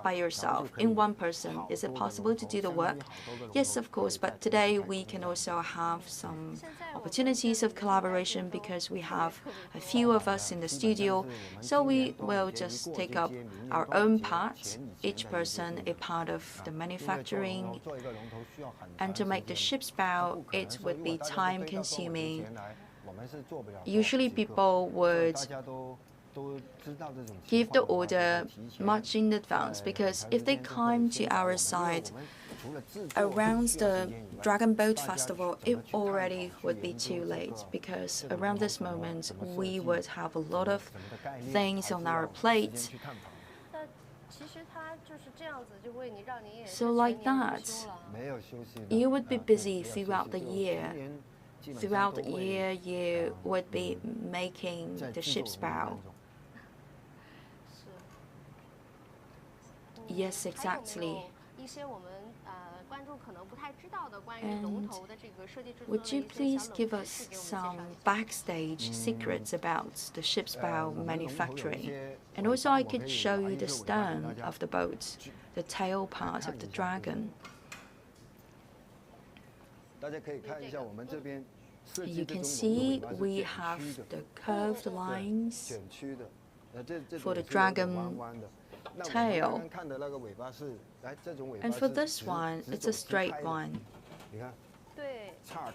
by yourself, in one person? Is it possible to do the work? Yes, of course, but today we can also have some opportunities of collaboration because we have a few of us in the studio, so we will just take up our own part, each person a part of the manufacturing. And to make the ship's bow, it would be time-consuming. Usually people would give the order much in advance because if they come to our side around the Dragon Boat Festival, it already would be too late because around this moment we would have a lot of things on our plate. So like that, you would be busy throughout the year. Throughout the year, you would be making the ship's bow. Yes, exactly. And would you please give us some backstage secrets about the ship's bow manufacturing? And also I could show you the stern of the boat, the tail part of the dragon. You can see we have the curved lines for the dragon tail. And for this one, it's a straight one.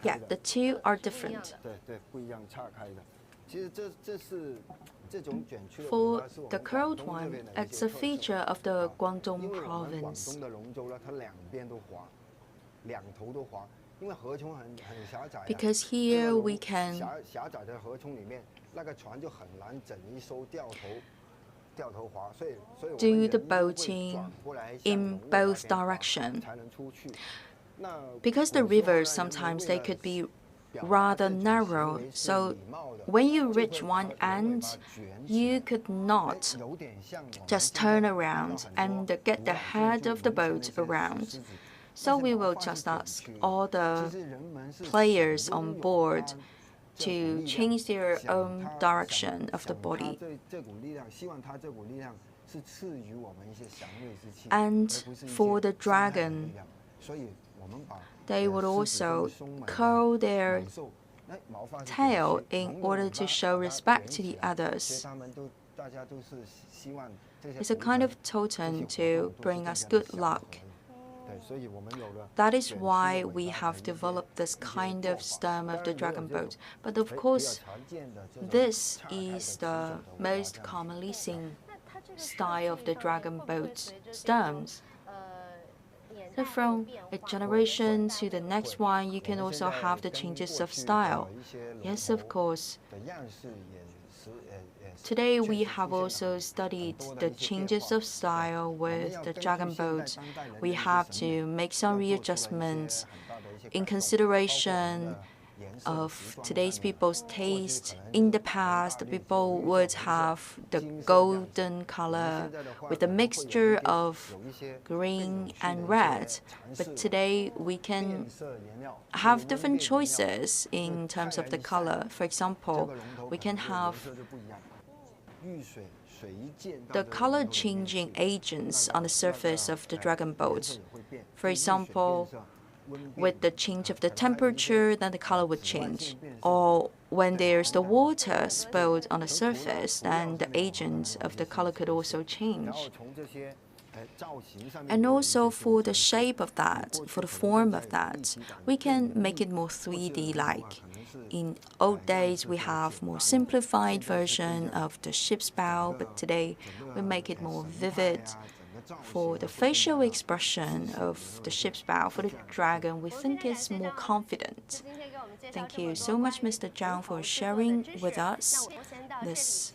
Yeah, the two are different. For the curled one, it's a feature of the Guangdong province. Because here we can do the boating in both directions. Because the rivers sometimes they could be rather narrow, so when you reach one end, you could not just turn around and get the head of the boat around. So we will just ask all the players on board to change their own direction of the body. And for the dragon, they would also curl their tail in order to show respect to the others. It's a kind of totem to bring us good luck. That is why we have developed this kind of stern of the dragon boat. But of course, this is the most commonly seen style of the dragon boat sterns. So from a generation to the next one, you can also have the changes of style. Yes, of course. Today we have also studied the changes of style with the dragon boat. We have to make some readjustments in consideration of today's people's taste. In the past, people would have the golden color with a mixture of green and red. But today, we can have different choices in terms of the color. For example, we can have the color changing agents on the surface of the dragon boat. For example, with the change of the temperature, then the color would change. Or when there's the water spilled on the surface, then the agent of the color could also change. And also for the shape of that, for the form of that, we can make it more 3D-like. In old days, we have more simplified version of the ship's bow, but today we make it more vivid. For the facial expression of the ship's bow, for the dragon, we think it's more confident. Thank you so much, Mr. Zhang, for sharing with us this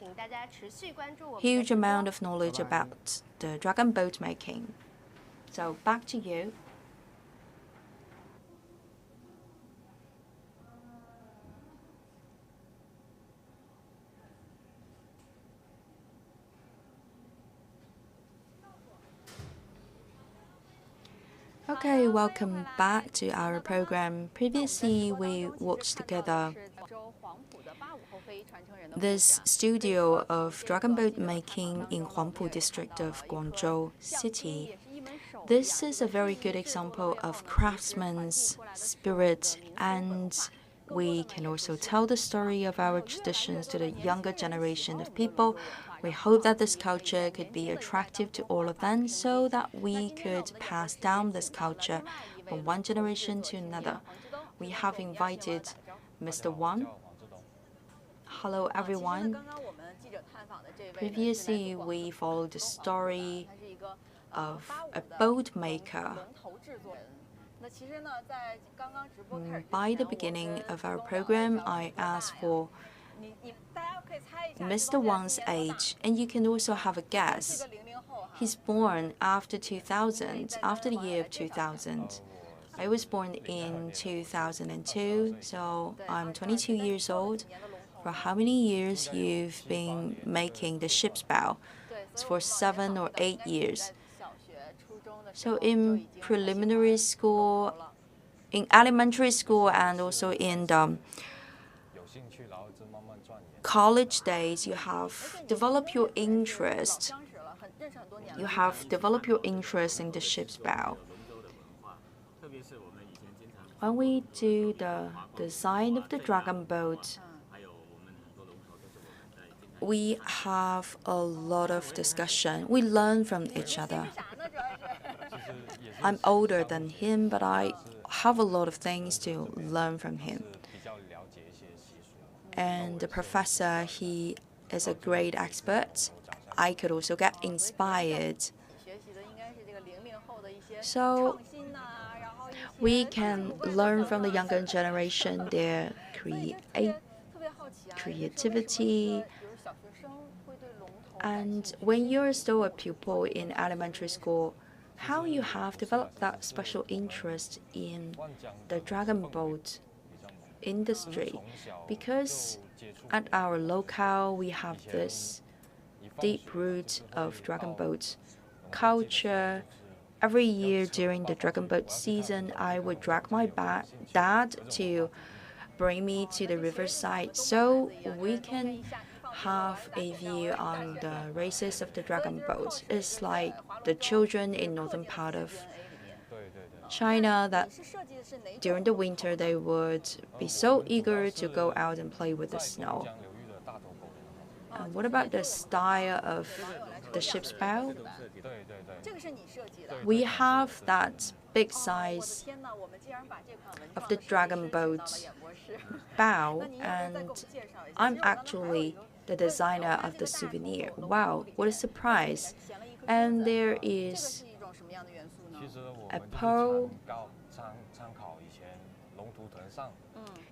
huge amount of knowledge about the dragon boat making. So back to you. Okay, welcome back to our program. Previously, we watched together this studio of dragon boat making in Huangpu district of Guangzhou City. This is a very good example of craftsman's spirit, and we can also tell the story of our traditions to the younger generation of people. We hope that this culture could be attractive to all of them so that we could pass down this culture from one generation to another. We have invited Mr. Wang. Hello, everyone. Previously, we followed the story of a boat maker. By the beginning of our program, I asked for Mr. Wang's age, and you can also have a guess. He's born after 2000, after the year of 2000. I was born in 2002, so I'm 22 years old. For how many years you've been making the ship's bow? It's for 7 or 8 years. So in preliminary school, in elementary school, and also in the college days, you have developed your interest. You have developed your interest in the ship's bow. When we do the design of the dragon boat, we have a lot of discussion. We learn from each other. I'm older than him, but I have a lot of things to learn from him. And the professor, he is a great expert. I could also get inspired. So we can learn from the younger generation their creativity. And when you're still a pupil in elementary school, how you have developed that special interest in the dragon boat industry, because at our locale we have this deep root of dragon boat culture. Every year during the dragon boat season, I would drag my dad to bring me to the riverside so we can have a view on the races of the dragon boat. It's like the children in northern part of China that during the winter they would be so eager to go out and play with the snow. What about the style of the ship's bow? We have that big size of the dragon boat bow, and I'm actually the designer of the souvenir. Wow, what a surprise! And there is a pearl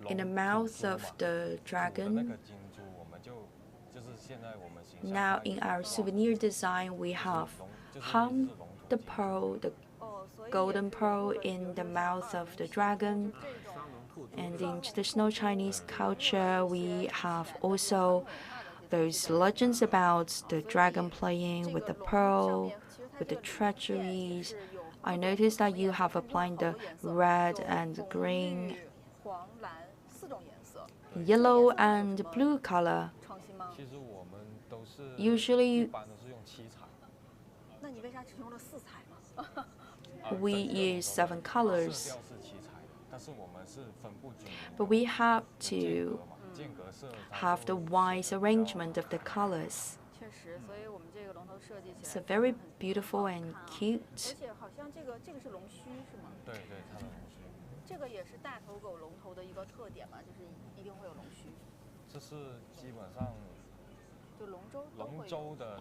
in the mouth of the dragon. Now in our souvenir design, we have hung the pearl, the golden pearl, in the mouth of the dragon. And in traditional Chinese culture, we have also those legends about the dragon playing with the pearl, with the treacheries. I noticed that you have applied the red and green, yellow and blue color. Usually, we use 7 colors, but we have to have the wise arrangement of the colors. It's very beautiful and cute.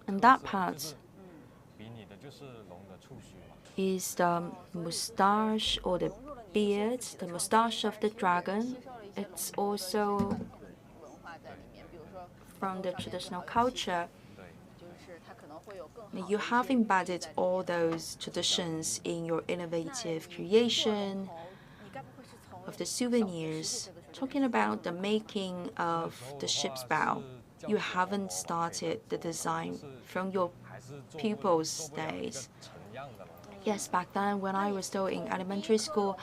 And that part is the mustache or the beard, the mustache of the dragon. It's also from the traditional culture. You have embedded all those traditions in your innovative creation of the souvenirs. Talking about the making of the ship's bow, you haven't started the design from your pupils' days. Yes, back then when I was still in elementary school,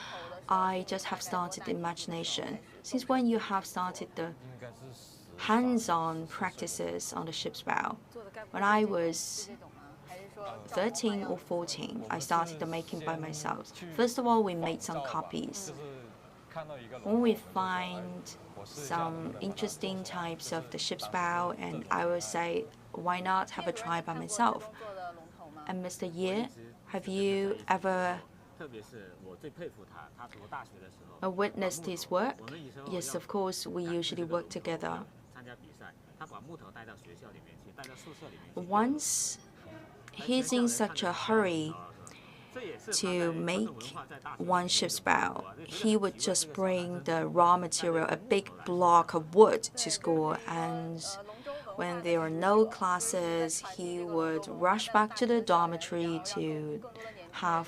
I just have started the imagination. Since when you have started the hands-on practices on the ship's bow? When I was 13 or 14, I started the making by myself. First of all, we made some copies. When we find some interesting types of the ship's bow, and I will say, why not have a try by myself? And Mr. Ye, have you ever witnessed his work? Yes, of course, we usually work together. Once he's in such a hurry to make one ship's bow, he would just bring the raw material, a big block of wood, to school, and when there are no classes, he would rush back to the dormitory to have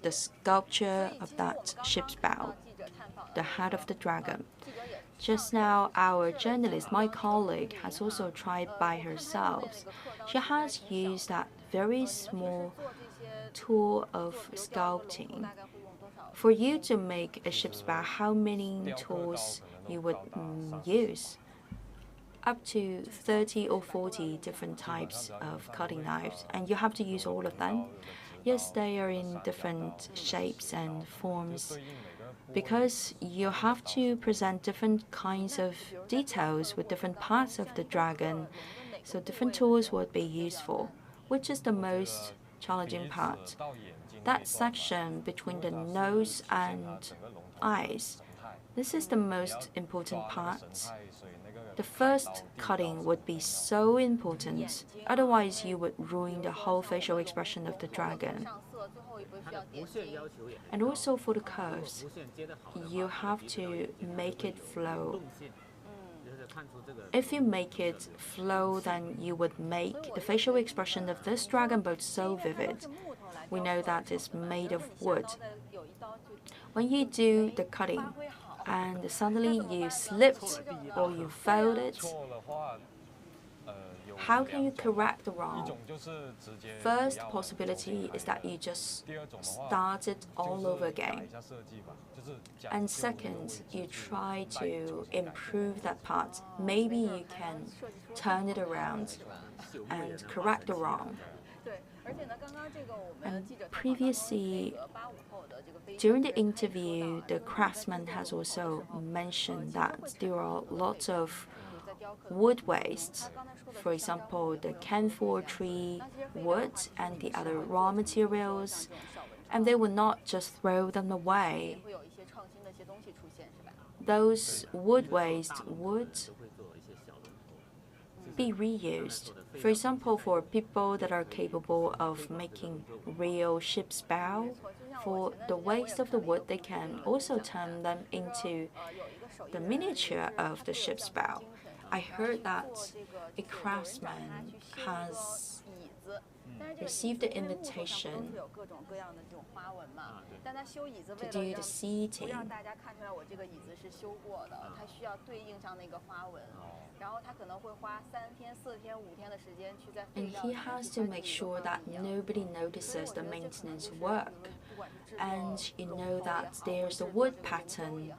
the sculpture of that ship's bow, the head of the dragon. Just now, our journalist, my colleague, has also tried by herself. She has used that very small tool of sculpting. For you to make a ship's bow, how many tools you would use? Up to 30 or 40 different types of cutting knives, and you have to use all of them. Yes, they are in different shapes and forms, because you have to present different kinds of details with different parts of the dragon, so different tools would be useful. Which is the most challenging part? That section between the nose and eyes. This is the most important part. The first cutting would be so important, otherwise you would ruin the whole facial expression of the dragon. And also for the curves, you have to make it flow. If you make it flow, then you would make the facial expression of this dragon boat so vivid. we know that it's made of wood. When you do the cutting and suddenly you slipped or you failed it, how can you correct the wrong? First possibility is that you just start it all over again. And second, you try to improve that part. Maybe you can turn it around and correct the wrong. And previously, during the interview, the craftsman has also mentioned that there are lots of wood waste. For example, the camphor tree wood and the other raw materials, and they will not just throw them away. Those wood waste would be reused. For example, for people that are capable of making real ship's bow, for the waste of the wood, they can also turn them into the miniature of the ship's bow. I heard that a craftsman has received the invitation to do the seating. And he has to make sure that nobody notices the maintenance work. And you know that there's a wood pattern.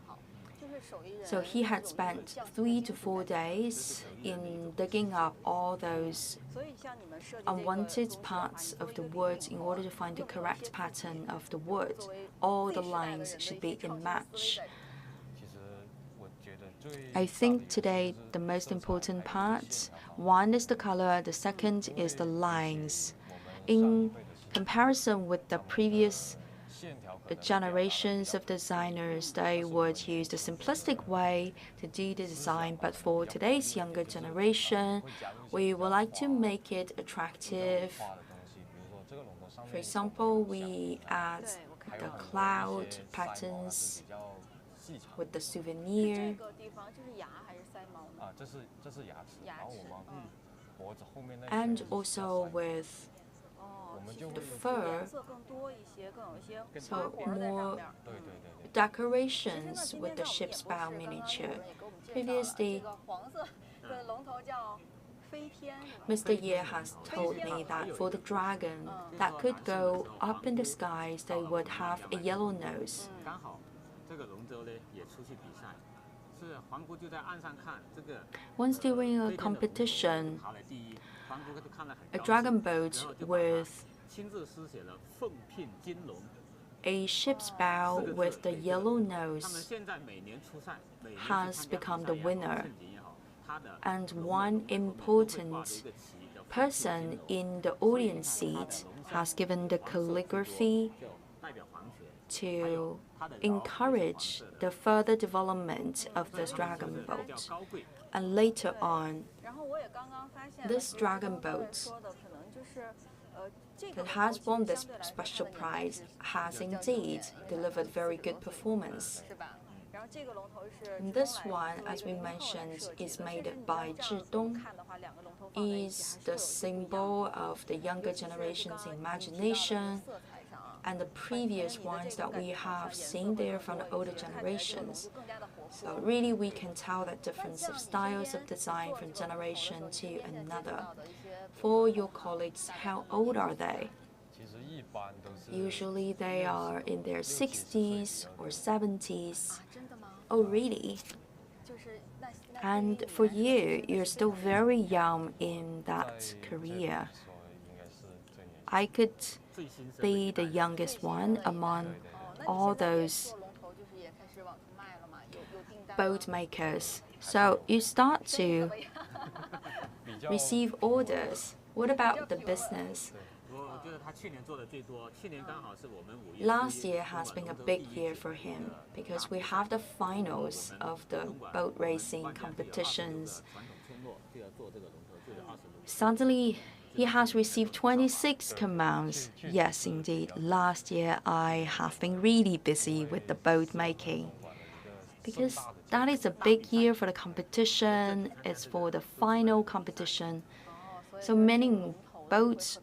So he had spent 3 to 4 days in digging up all those unwanted parts of the wood in order to find the correct pattern of the wood. All the lines should be in match. I think today the most important part, one is the color, the second is the lines. In comparison with the previous generations of designers, they would use the simplistic way to do the design, but for today's younger generation, we would like to make it attractive. For example, we add the cloud patterns with the souvenir. And also with the fur, so more decorations with the ship's bow miniature. Previously, Mr. Ye has told me that for the dragon that could go up in the skies, they would have a yellow nose. Once during a competition, a dragon boat with a ship's bow with the yellow nose has become the winner. And one important person in the audience seat has given the calligraphy to encourage the further development of this dragon boat. And later on, this dragon boat that has won this special prize has indeed delivered very good performance. And this one, as we mentioned, is made by Zhidong, is the symbol of the younger generation's imagination, and the previous ones that we have seen there from the older generations. So really we can tell the difference of styles of design from generation to another. For your colleagues, how old are they? Usually they are in their 60s or 70s. Oh, really? And for you, you're still very young in that career. I could be the youngest one among all those boat makers. So you start to receive orders. What about the business? Last year has been a big year for him because we have the finals of the boat racing competitions. Suddenly, he has received 26 commands. Yes, indeed. Last year, I have been really busy with the boat making because that is a big year for the competition. It's for the final competition. So many boats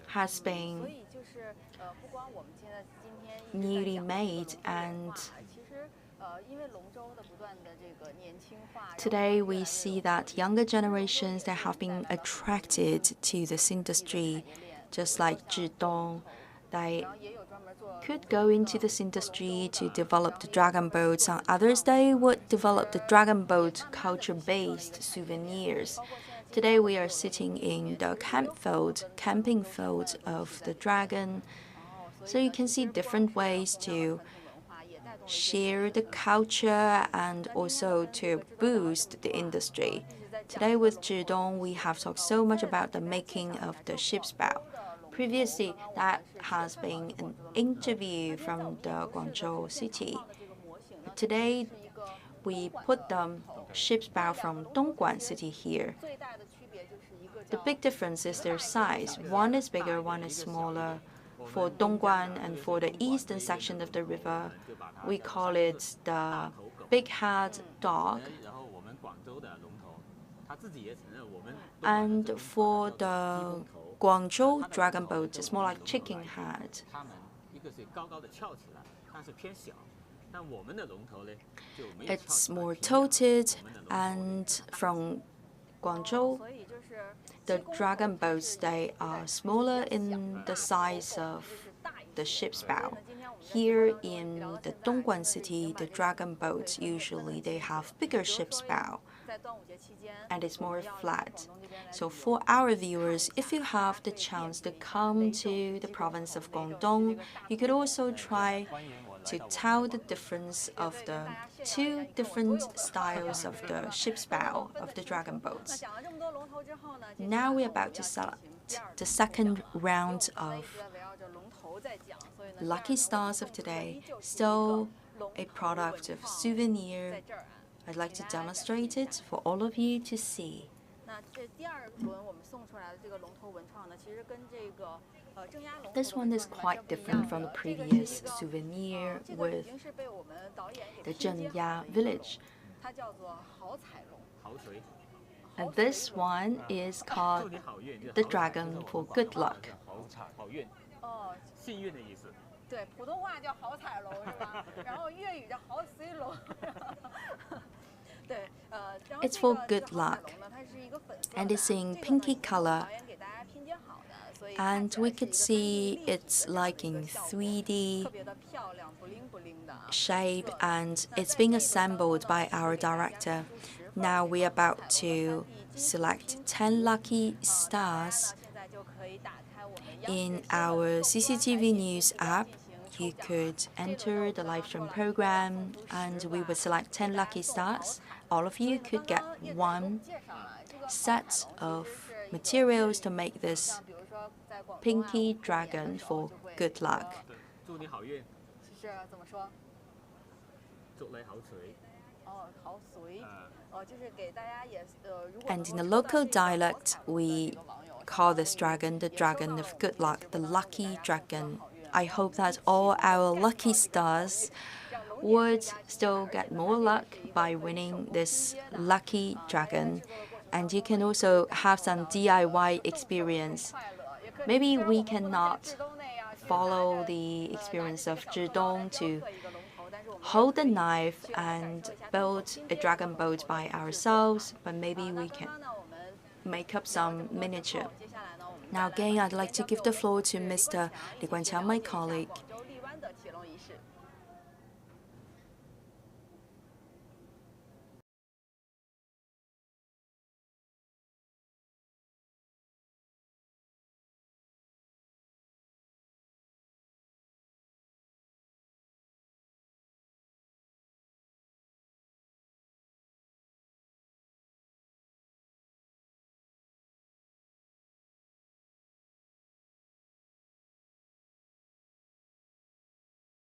has been newly made, and today we see that younger generations that have been attracted to this industry, just like Zhidong, they could go into this industry to develop the dragon boats, and others they would develop the dragon boat culture-based souvenirs. Today we are sitting in the camping field of the dragon, so you can see different ways to share the culture and also to boost the industry. Today with Zhidong, we have talked so much about the making of the ship's bow. Previously, that has been an interview from the Guangzhou city. Today, we put the ship's bow from Dongguan city here. The big difference is their size. One is bigger, one is smaller. For Dongguan and for the eastern section of the river, we call it the big head dog. And for the Guangzhou Dragon Boat, it's more like chicken head. It's more tilted, and from Guangzhou, the dragon boats, they are smaller in the size of the ship's bow. Here in the Dongguan city, the dragon boats usually they have bigger ship's bow and it's more flat. So for our viewers, if you have the chance to come to the province of Guangdong, you could also try to tell the difference of the two different styles of the ship's bow of the dragon boats. Now we're about to select the second round of lucky stars of today, still a product of souvenir. I'd like to demonstrate it for all of you to see. This one is quite different from the previous souvenir with the Zhenya village. And this one is called the dragon for good luck. It's for good luck, and it's in pinky color, and we could see it's like in 3D shape, and it's being assembled by our director. Now we're about to select 10 lucky stars. In our CCTV News app, you could enter the live stream program and we would select 10 lucky stars. All of you could get one set of materials to make this pinky dragon for good luck. And in the local dialect, we call this dragon the dragon of good luck, the lucky dragon. I hope that all our lucky stars would still get more luck by winning this lucky dragon. And you can also have some DIY experience. Maybe we cannot follow the experience of Zhidong to hold the knife and build a dragon boat by ourselves, but maybe we can make up some miniature. Now again, I'd like to give the floor to Mr. Li Guanqiang, my colleague.